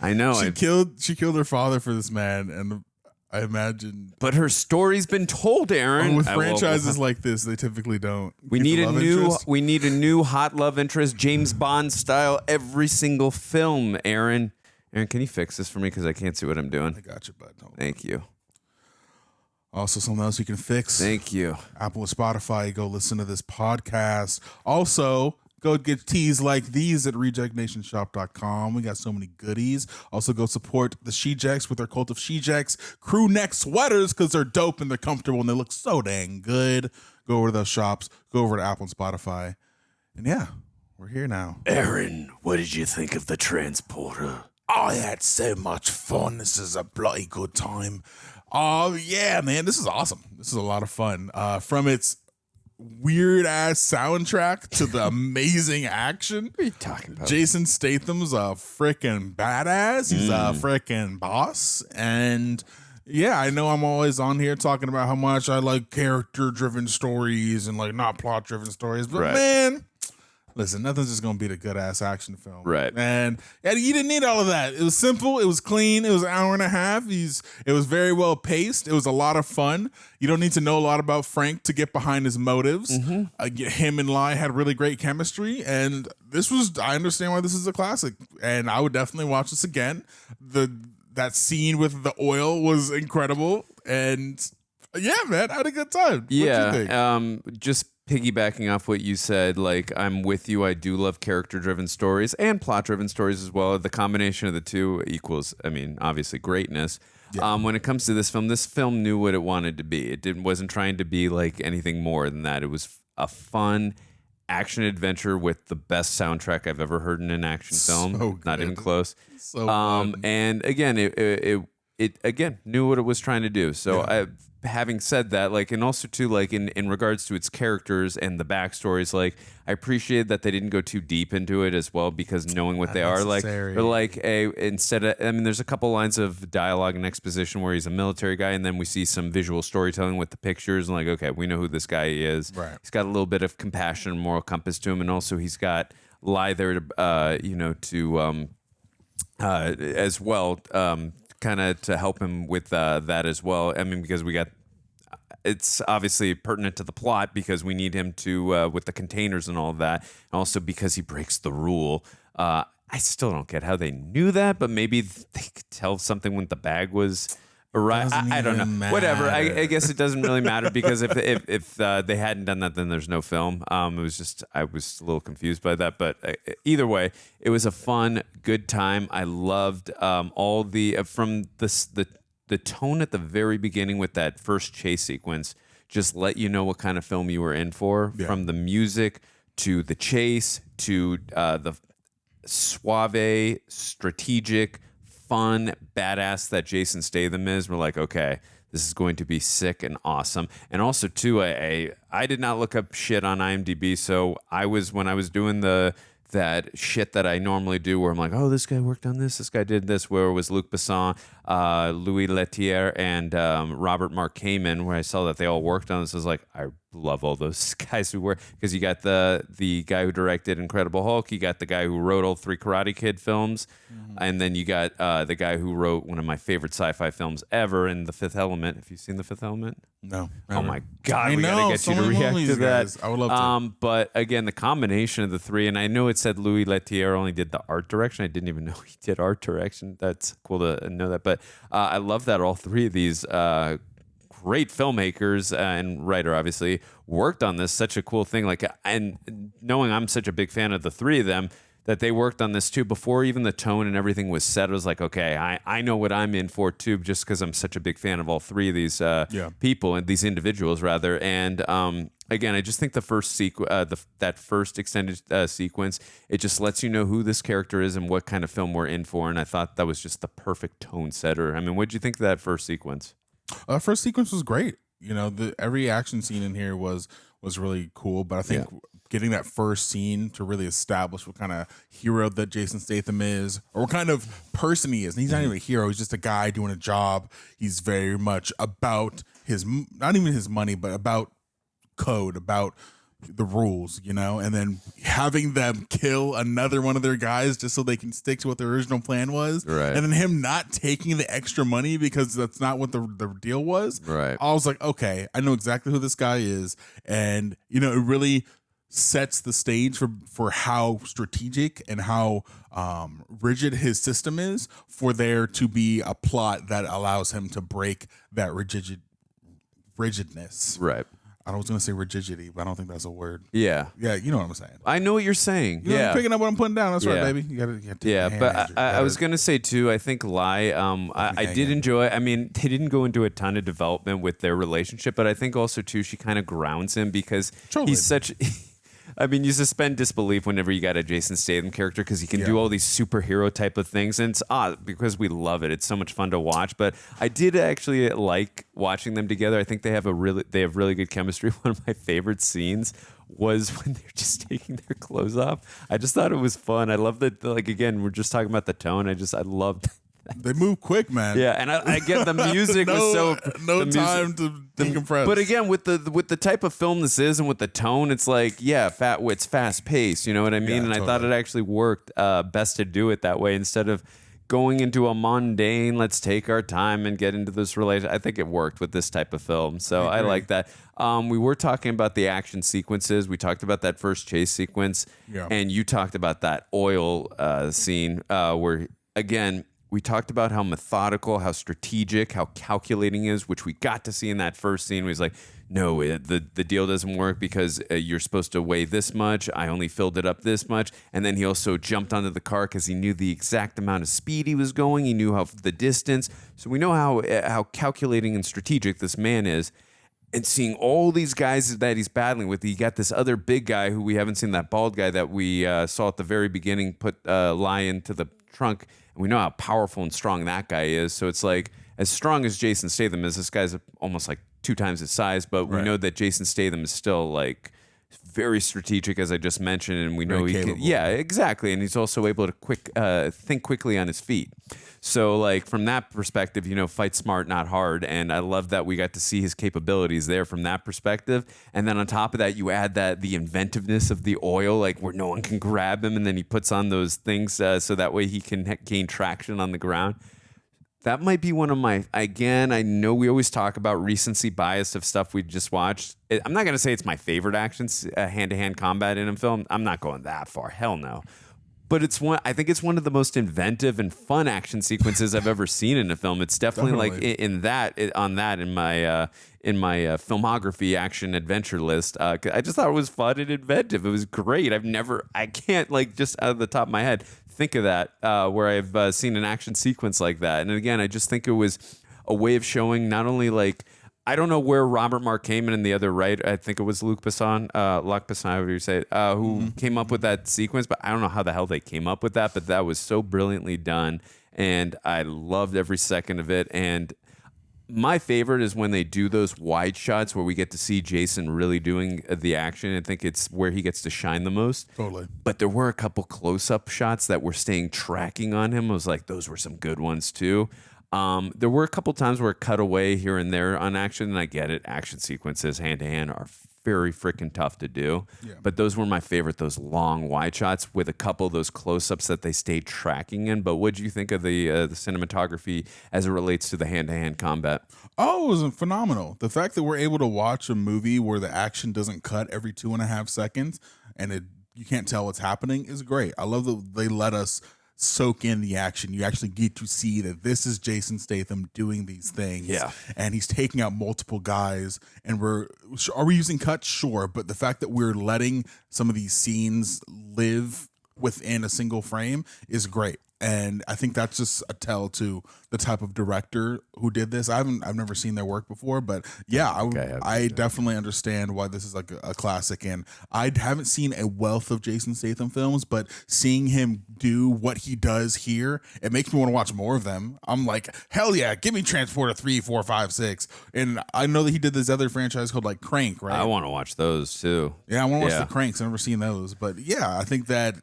I know. She killed her father for this man, and I imagine. But her story's been told, Aaron. With franchises like this, they typically don't. We need a new hot love interest, James Bond style, every single film. Aaron, can you fix this for me because I can't see what I'm doing? I got you, bud. Thank you. Also, something else you can fix. Thank you. Apple and Spotify. Go listen to this podcast. Also, go get teas like these at rejectnationshop.com. We got so many goodies. Also, go support the She-Jacks with their Cult of She-Jacks crew neck sweaters because they're dope and they're comfortable and they look so dang good. Go over to those shops. Go over to Apple and Spotify. And yeah, we're here now. Aaron, what did you think of the transporter? I had so much fun. This is a bloody good time. Oh, yeah, man. This is awesome. This is a lot of fun. From its weird ass soundtrack to the amazing action. What are you talking about? Jason Statham's a freaking badass. He's a freaking boss. And yeah, I know I'm always on here talking about how much I like character driven stories and like not plot driven stories. But man, listen, nothing's just gonna beat a good ass action film. Right. And you didn't need all of that. It was simple, it was clean, it was an hour and a half. It was very well paced. It was a lot of fun. You don't need to know a lot about Frank to get behind his motives. Him and Lai had really great chemistry, and I understand why this is a classic. And I would definitely watch this again. That scene with the oil was incredible. And yeah, man, I had a good time. What'd you think? Just piggybacking off what you said, like, I'm with you. I do love character-driven stories and plot-driven stories as well. The combination of the two equals, I mean, obviously greatness. Yeah. When it comes to this film knew what it wanted to be. It wasn't trying to be like anything more than that. It was a fun action adventure with the best soundtrack I've ever heard in an action film. Not even close. So fun. And again, it again knew what it was trying to do. So having said that, like, and also too, like in regards to its characters and the backstories, like, I appreciate that they didn't go too deep into it as well, because knowing what they are, like, they're like instead of, I mean, there's a couple lines of dialogue and exposition where he's a military guy, and then we see some visual storytelling with the pictures, and like, okay, we know who this guy is. Right. He's got a little bit of compassion and moral compass to him, and also he's got Lie there to as well, kind of to help him with that as well. I mean, because it's obviously pertinent to the plot because we need him to with the containers and all of that, and also because he breaks the rule. I still don't get how they knew that, but maybe they could tell something when the bag was arrived. I don't know. Matter. Whatever. I guess it doesn't really matter, because if they hadn't done that, then there's no film. It was just, I was a little confused by that, but either way, it was a fun, good time. I loved all the from the tone at the very beginning with that first chase sequence. Just let you know what kind of film you were in for, from the music to the chase to the suave, strategic, fun, badass that Jason Statham is. We're like, okay, This is going to be sick and awesome. And also, too, I did not look up shit on IMDb, so when I was doing that shit that I normally do where I'm like, oh, this guy worked on this guy did this, where it was Luc Besson, Louis Leterrier, and Robert Mark Kamen, where I saw that they all worked on this. I was like, I love all those guys who work, because you got the guy who directed Incredible Hulk, you got the guy who wrote all 3 Karate Kid films, and then you got the guy who wrote one of my favorite sci-fi films ever, in The Fifth Element. Have you seen The Fifth Element? No. Oh my God, we gotta get you to react to that. Guys. I would love to. But again, the combination of the 3, and I know it said Louis Leterrier only did the art direction. I didn't even know he did art direction. That's cool to know that. But I love that all 3 of these great filmmakers and writer, obviously, worked on this. Such a cool thing. Like, and knowing I'm such a big fan of the 3 of them, that they worked on this too before even the tone and everything was set. I was like, okay, I know what I'm in for too, just because I'm such a big fan of all 3 of these people, and these individuals rather. And again, I just think the first that first extended sequence, it just lets you know who this character is and what kind of film we're in for. And I thought that was just the perfect tone setter. I mean, what did you think of that first sequence? First sequence was great. You know, every action scene in here was really cool, but I think getting that first scene to really establish what kind of hero that Jason Statham is, or what kind of person he is. And he's not even a hero. He's just a guy doing a job. He's very much about not even his money, but about code, about the rules, you know, and then having them kill another one of their guys just so they can stick to what their original plan was. Right. And then him not taking the extra money because that's not what the deal was. Right. I was like, okay, I know exactly who this guy is. And, you know, it really sets the stage for how strategic and how rigid his system is for there to be a plot that allows him to break that rigidness. Right. I was going to say rigidity, but I don't think that's a word. Yeah. Yeah, you know what I'm saying. I know what you're saying. You know, you're picking up what I'm putting down. That's right, baby. You got Yeah, but I was going to say, too, I think Lai, I did enjoy, I mean, they didn't go into a ton of development with their relationship, but I think also, too, she kind of grounds him because he's such... I mean, you suspend disbelief whenever you got a Jason Statham character because he can do all these superhero type of things, and it's odd because we love it. It's so much fun to watch. But I did actually like watching them together. I think they have really good chemistry. One of my favorite scenes was when they're just taking their clothes off. I just thought it was fun. I love that. Like again, we're just talking about the tone. I loved. They move quick, man. Yeah, and I get the music was so time to decompress. But again, with the type of film this is and with the tone, it's like it's fast paced. You know what I mean? And totally. I thought it actually worked best to do it that way instead of going into a mundane. Let's take our time and get into this relationship. I think it worked with this type of film, so I like that. We were talking about the action sequences. We talked about that first chase sequence, and you talked about that oil scene where again. We talked about how methodical, how strategic, how calculating he is, which we got to see in that first scene where he's like, no, the deal doesn't work because you're supposed to weigh this much. I only filled it up this much. And then he also jumped onto the car because he knew the exact amount of speed he was going. He knew the distance. So we know how calculating and strategic this man is. And seeing all these guys that he's battling with, you got this other big guy who we haven't seen, that bald guy that we saw at the very beginning put Lai into the trunk. And we know how powerful and strong that guy is. So it's like, as strong as Jason Statham is, this guy's almost like 2 times his size. But we know that Jason Statham is still like very strategic, as I just mentioned. And we know he can. Yeah, exactly. And he's also able to think quickly on his feet. So like from that perspective, fight smart, not hard. And I love that we got to see his capabilities there from that perspective. And then on top of that, you add the inventiveness of the oil, like where no one can grab him. And then he puts on those things so that way he can gain traction on the ground. That might be one of my, again, I know we always talk about recency bias of stuff we just watched. I'm not going to say it's my favorite actions, hand-to-hand combat in a film. I'm not going that far. Hell no. But I think it's one of the most inventive and fun action sequences I've ever seen in a film. It's definitely like in my filmography action adventure list. I just thought it was fun and inventive. It was great. I can't like just out of the top of my head think of that where I've seen an action sequence like that. And again, I just think it was a way of showing not only like, I don't know where Robert Mark Kamen and the other I think it was Luc Besson, however you say it, who came up with that sequence, but I don't know how the hell they came up with that, but that was so brilliantly done, and I loved every second of it. And My favorite is when they do those wide shots where we get to see Jason really doing the action. I think it's where he gets to shine the most. Totally. But there were a couple close-up shots that were staying tracking on him. I was like, those were some good ones too. There were a couple times where it cut away here and there on action, and I get it. Action sequences hand-to-hand are very freaking tough to do. Yeah. But those were my favorite, those long wide shots with a couple of those close-ups that they stayed tracking in. But what do you think of the cinematography as it relates to the hand-to-hand combat? Oh, it was phenomenal. The fact that we're able to watch a movie where the action doesn't cut every 2.5 seconds and you can't tell what's happening is great. I love that they let us soak in the action. You actually get to see that this is Jason Statham doing these things. Yeah. And he's taking out multiple guys. And are we using cuts? Sure. But the fact that we're letting some of these scenes live within a single frame is great. And I think that's just a tell to the type of director who did this. I've never seen their work before, but yeah, I definitely understand why this is like a classic. And I haven't seen a wealth of Jason Statham films, but seeing him do what he does here, it makes me want to watch more of them. I'm like, hell yeah, give me Transporter 3, 4, 5, 6. And I know that he did this other franchise called like Crank, right? I want to watch those too. Yeah, I want to watch the Cranks. I've never seen those, but yeah, I think that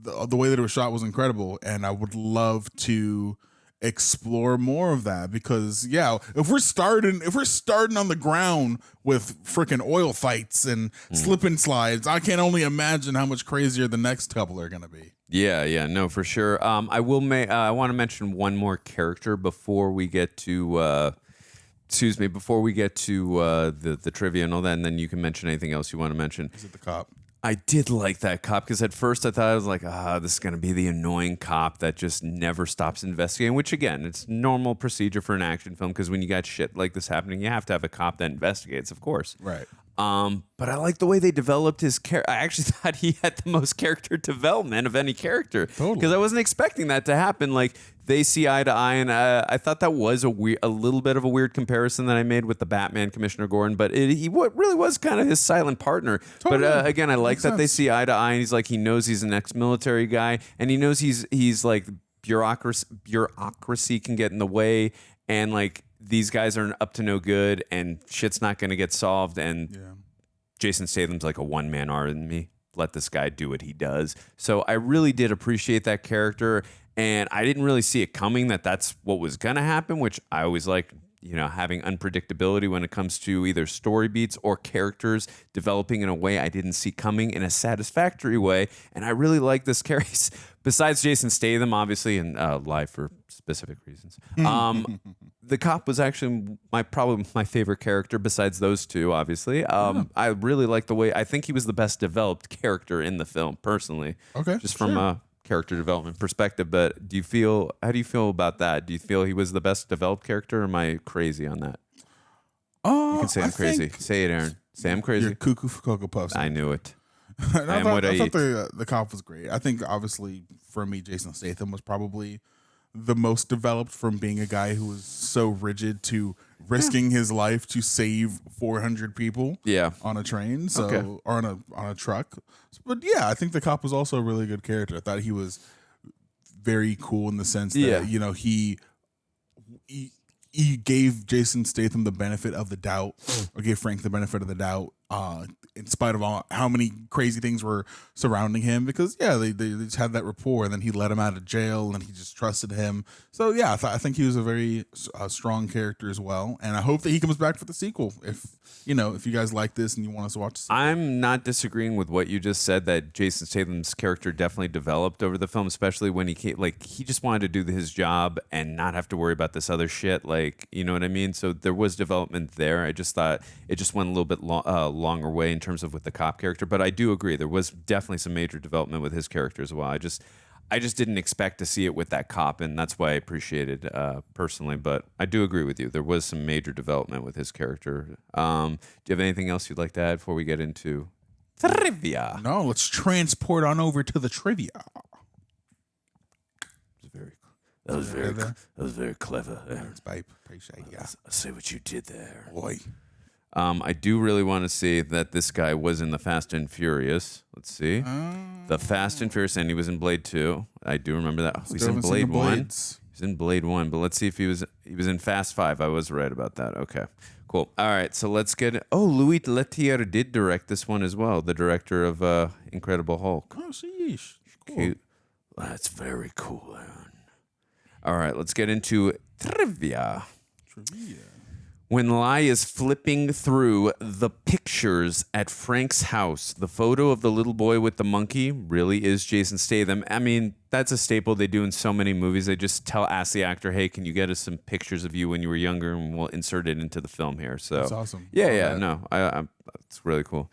the way that it was shot was incredible, and I would love to explore more of that because if we're starting on the ground with freaking oil fights and slip and slides, I can only imagine how much crazier the next couple are going to be. Yeah, no, for sure. I want to mention one more character before we get to the trivia and all that, and then you can mention anything else you want to mention. Is it the cop? I did like that cop because at first I thought I was like, this is going to be the annoying cop that just never stops investigating, which again, it's normal procedure for an action film because when you got shit like this happening, you have to have a cop that investigates, of course. Right. But I like the way they developed his character. I actually thought he had the most character development of any character. Totally. Because I wasn't expecting that to happen. Like, they see eye to eye, and I thought that was a little bit of a weird comparison that I made with the Batman Commissioner Gordon, but he really was kind of his silent partner. Totally. But again, I like that they see eye to eye, and he's like, he knows he's an ex-military guy, and he knows he's like, bureaucracy can get in the way, and like, these guys are up to no good, and shit's not going to get solved, and Jason Statham's like a one-man army. Let this guy do what he does. So I really did appreciate that character, and I didn't really see it coming that's what was going to happen, which I always like, having unpredictability when it comes to either story beats or characters developing in a way I didn't see coming in a satisfactory way, and I really like this character. Besides Jason Statham, obviously, and live for specific reasons. The cop was actually probably my favorite character besides those two, obviously. I really like the way, I think he was the best developed character in the film, personally. Okay. Just from a character development perspective. But how do you feel about that? Do you feel he was the best developed character, or am I crazy on that? You can say I'm crazy. Say it, Aaron. Say I'm crazy. You're cuckoo for Cocoa Puffs. I knew it. I thought the cop was great. I think, obviously, for me, Jason Statham was probably the most developed from being a guy who was so rigid to risking his life to save 400 people on a train, or on a truck. But yeah, I think the cop was also a really good character. I thought he was very cool in the sense that he gave Jason Statham the benefit of the doubt, or gave Frank the benefit of the doubt, in spite of how many crazy things were surrounding him, because they just had that rapport, and then he let him out of jail, and he just trusted him. So yeah, I think he was a very strong character as well, and I hope that he comes back for the sequel. If you guys like this and you want us to watch the sequel. I'm not disagreeing with what you just said, that Jason Statham's character definitely developed over the film, especially when he just wanted to do his job and not have to worry about this other shit, you know what I mean? So there was development there. I just thought it just went a little bit longer way in terms of with the cop character, but I do agree there was definitely some major development with his character as well. I just didn't expect to see it with that cop, and that's why I appreciated personally. But I do agree with you. There was some major development with his character. Do you have anything else you'd like to add before we get into trivia? No, let's transport on over to the trivia. That was very clever. Thanks, babe. Appreciate you. I see what you did there. Boy. I do really want to see that this guy was in the Fast and Furious. Let's see. The Fast and Furious, and he was in Blade 2. I do remember that. He's in Blade 1. He's in Blade 1, but let's see if he was in Fast 5. I was right about that. Okay, cool. All right, so let's get... Oh, Louis Leterrier did direct this one as well, the director of Incredible Hulk. Oh, sheesh. Cool. Cute. That's very cool, Aaron. All right, let's get into trivia. When Lai is flipping through the pictures at Frank's house, the photo of the little boy with the monkey really is Jason Statham. I mean, that's a staple they do in so many movies. They just ask the actor, hey, can you get us some pictures of you when you were younger, and we'll insert it into the film here. So that's awesome. Yeah, it's really cool.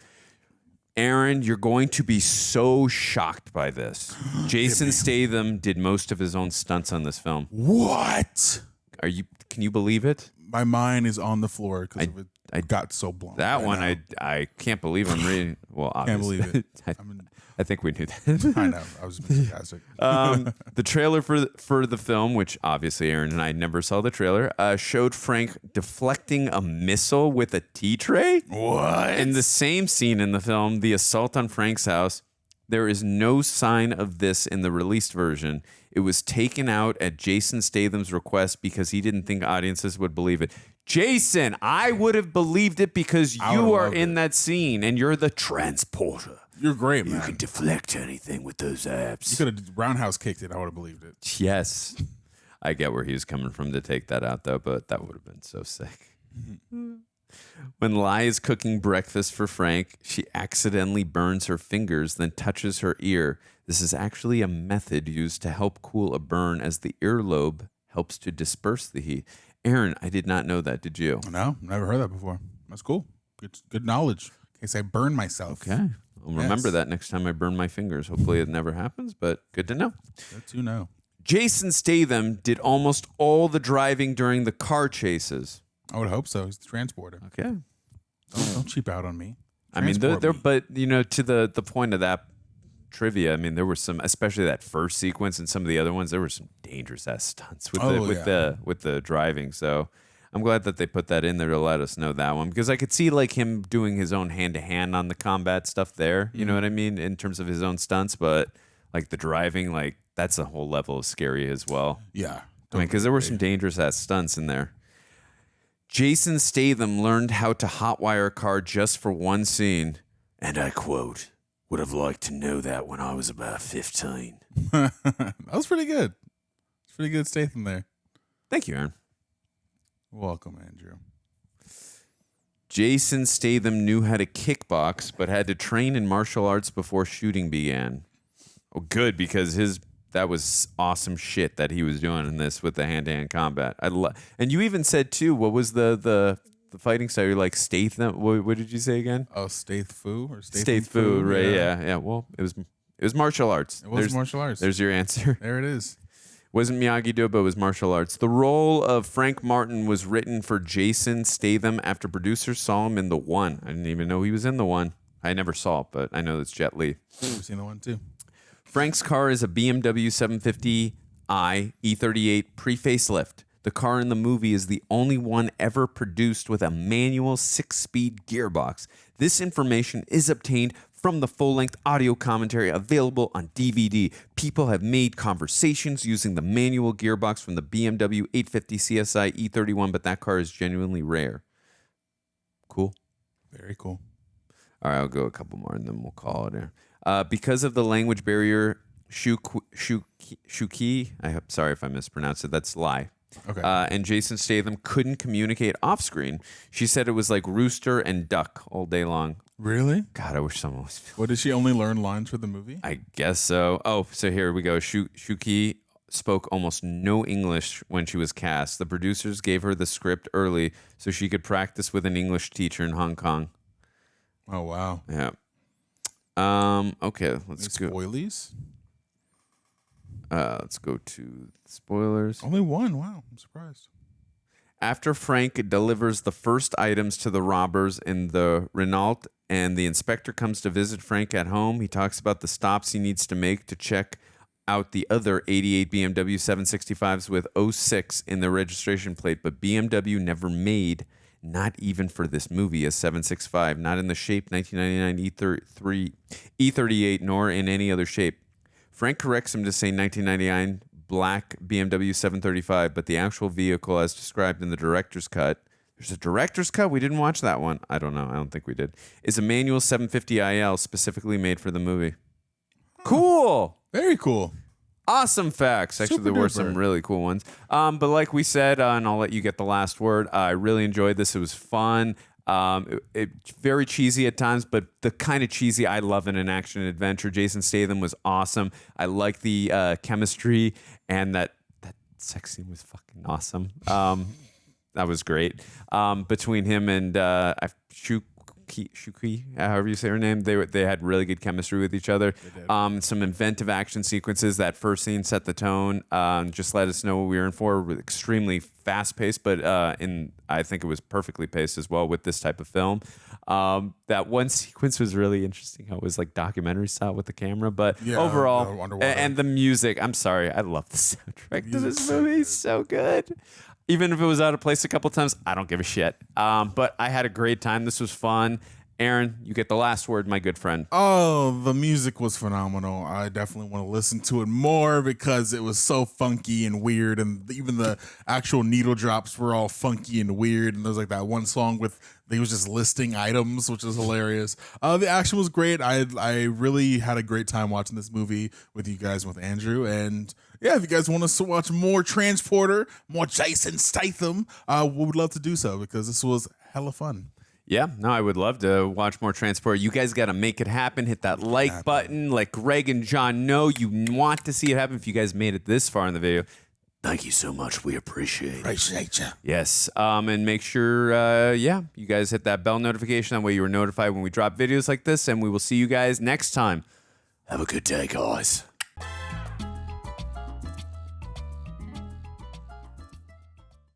Aaron, you're going to be so shocked by this. Jason Statham did most of his own stunts on this film. What? Can you believe it? My mind is on the floor because I got so blown. That one, I can't believe I'm reading. Well, obviously. Can't believe it. I think we knew that. I know. I was sarcastic. The trailer for the film, which obviously Aaron and I never saw the trailer, showed Frank deflecting a missile with a tea tray. What? In the same scene in the film, the assault on Frank's house, there is no sign of this in the released version. It was taken out at Jason Statham's request because he didn't think audiences would believe it. Jason, I would have believed it because you are in that scene and you're the transporter. You're great, man. You can deflect anything with those abs. You could have roundhouse kicked it. I would have believed it. Yes. I get where he was coming from to take that out, though, but that would have been so sick. When Lai is cooking breakfast for Frank, she accidentally burns her fingers, then touches her ear. This is actually a method used to help cool a burn, as the earlobe helps to disperse the heat. Aaron, I did not know that. Did you? No, never heard that before. That's cool. Good knowledge. In case I burn myself. Okay. I'll remember that next time I burn my fingers. Hopefully it never happens, but good to know. Good to know. Jason Statham did almost all the driving during the car chases. I would hope so. He's the transporter. Okay. Don't cheap out on me. I mean, but to the point of that trivia, I mean, there were some, especially that first sequence and some of the other ones, there were some dangerous ass stunts with the driving. So I'm glad that they put that in there to let us know that one, because I could see like him doing his own hand to hand on the combat stuff there. You know what I mean, in terms of his own stunts, but like the driving, like that's a whole level of scary as well. Yeah, I mean, because there were some dangerous ass stunts in there. Jason Statham learned how to hotwire a car just for one scene. And I quote, would have liked to know that when I was about 15. That was pretty good. It's pretty good Statham there. Thank you, Aaron. Welcome, Andrew. Jason Statham knew how to kickbox, but had to train in martial arts before shooting began. Oh, good, because that was awesome shit that he was doing in this with the hand-to-hand combat. And you even said too, what was the fighting style? You're like Statham. What did you say again? Oh, Stathfu or Stathfu, right? Yeah. Well, it was martial arts. It was martial arts. There's your answer. There it is. Wasn't Miyagi-Do, but it was martial arts. The role of Frank Martin was written for Jason Statham after producers saw him in The One. I didn't even know he was in The One. I never saw it, but I know it's Jet Li. I've seen The One too. Frank's car is a BMW 750i E38 pre-facelift. The car in the movie is the only one ever produced with a manual 6-speed gearbox. This information is obtained from the full-length audio commentary available on DVD. People have made conversations using the manual gearbox from the BMW 850 CSI E31, but that car is genuinely rare. Cool. Very cool. All right, I'll go a couple more and then we'll call it there. Because of the language barrier, Shu Qi, sorry if I mispronounced it, that's lie. Okay. And Jason Statham couldn't communicate off screen. She said it was like rooster and duck all day long. Really? God, I wish someone was. What, did she only learn lines for the movie? I guess so. Oh, so here we go. Shu Qi spoke almost no English when she was cast. The producers gave her the script early so she could practice with an English teacher in Hong Kong. Oh, wow. Yeah. Okay, let's go. Spoilies? Let's go to spoilers. Only one. Wow, I'm surprised. After Frank delivers the first items to the robbers in the Renault and the inspector comes to visit Frank at home, he talks about the stops he needs to make to check out the other 88 BMW 765s with 06 in the registration plate, but BMW never made, not even for this movie, a 765, not in the shape 1999 E38, nor in any other shape. Frank corrects him to say 1999, black BMW 735, but the actual vehicle, as described in the director's cut, there's a director's cut? We didn't watch that one. I don't know. I don't think we did. Is a manual 750 IL specifically made for the movie. Cool. Very cool. Awesome facts. Actually, there were some really cool ones. But like we said, and I'll let you get the last word, I really enjoyed this. It was fun. Very cheesy at times, but the kind of cheesy I love in an action adventure. Jason Statham was awesome. I like the chemistry, and that sex scene was fucking awesome. That was great. Between him and Shu Qi, however you say her name, they had really good chemistry with each other. Some inventive action sequences. That first scene set the tone. Just let us know what we were in for. Extremely fast paced, but I think it was perfectly paced as well with this type of film. That one sequence was really interesting. How it was like documentary style with the camera, but overall, and the music. I'm sorry, I love the soundtrack to this movie. It's so good. Even if it was out of place a couple times, I don't give a shit. But I had a great time. This was fun. Aaron, you get the last word, my good friend. Oh, the music was phenomenal. I definitely want to listen to it more because it was so funky and weird. And even the actual needle drops were all funky and weird. And there's like that one song with he was just listing items, which is hilarious. The action was great. I really had a great time watching this movie with you guys, with Andrew. And yeah, if you guys want us to watch more Transporter, more Jason Statham, we would love to do so because this was hella fun. Yeah, no, I would love to watch more Transporter. You guys got to make it happen. Hit that like button. Like Greg and John know you want to see it happen if you guys made it this far in the video. Thank you so much. We appreciate it. Appreciate you. Yes. And make sure, you guys hit that bell notification. That way you are notified when we drop videos like this. And we will see you guys next time. Have a good day, guys.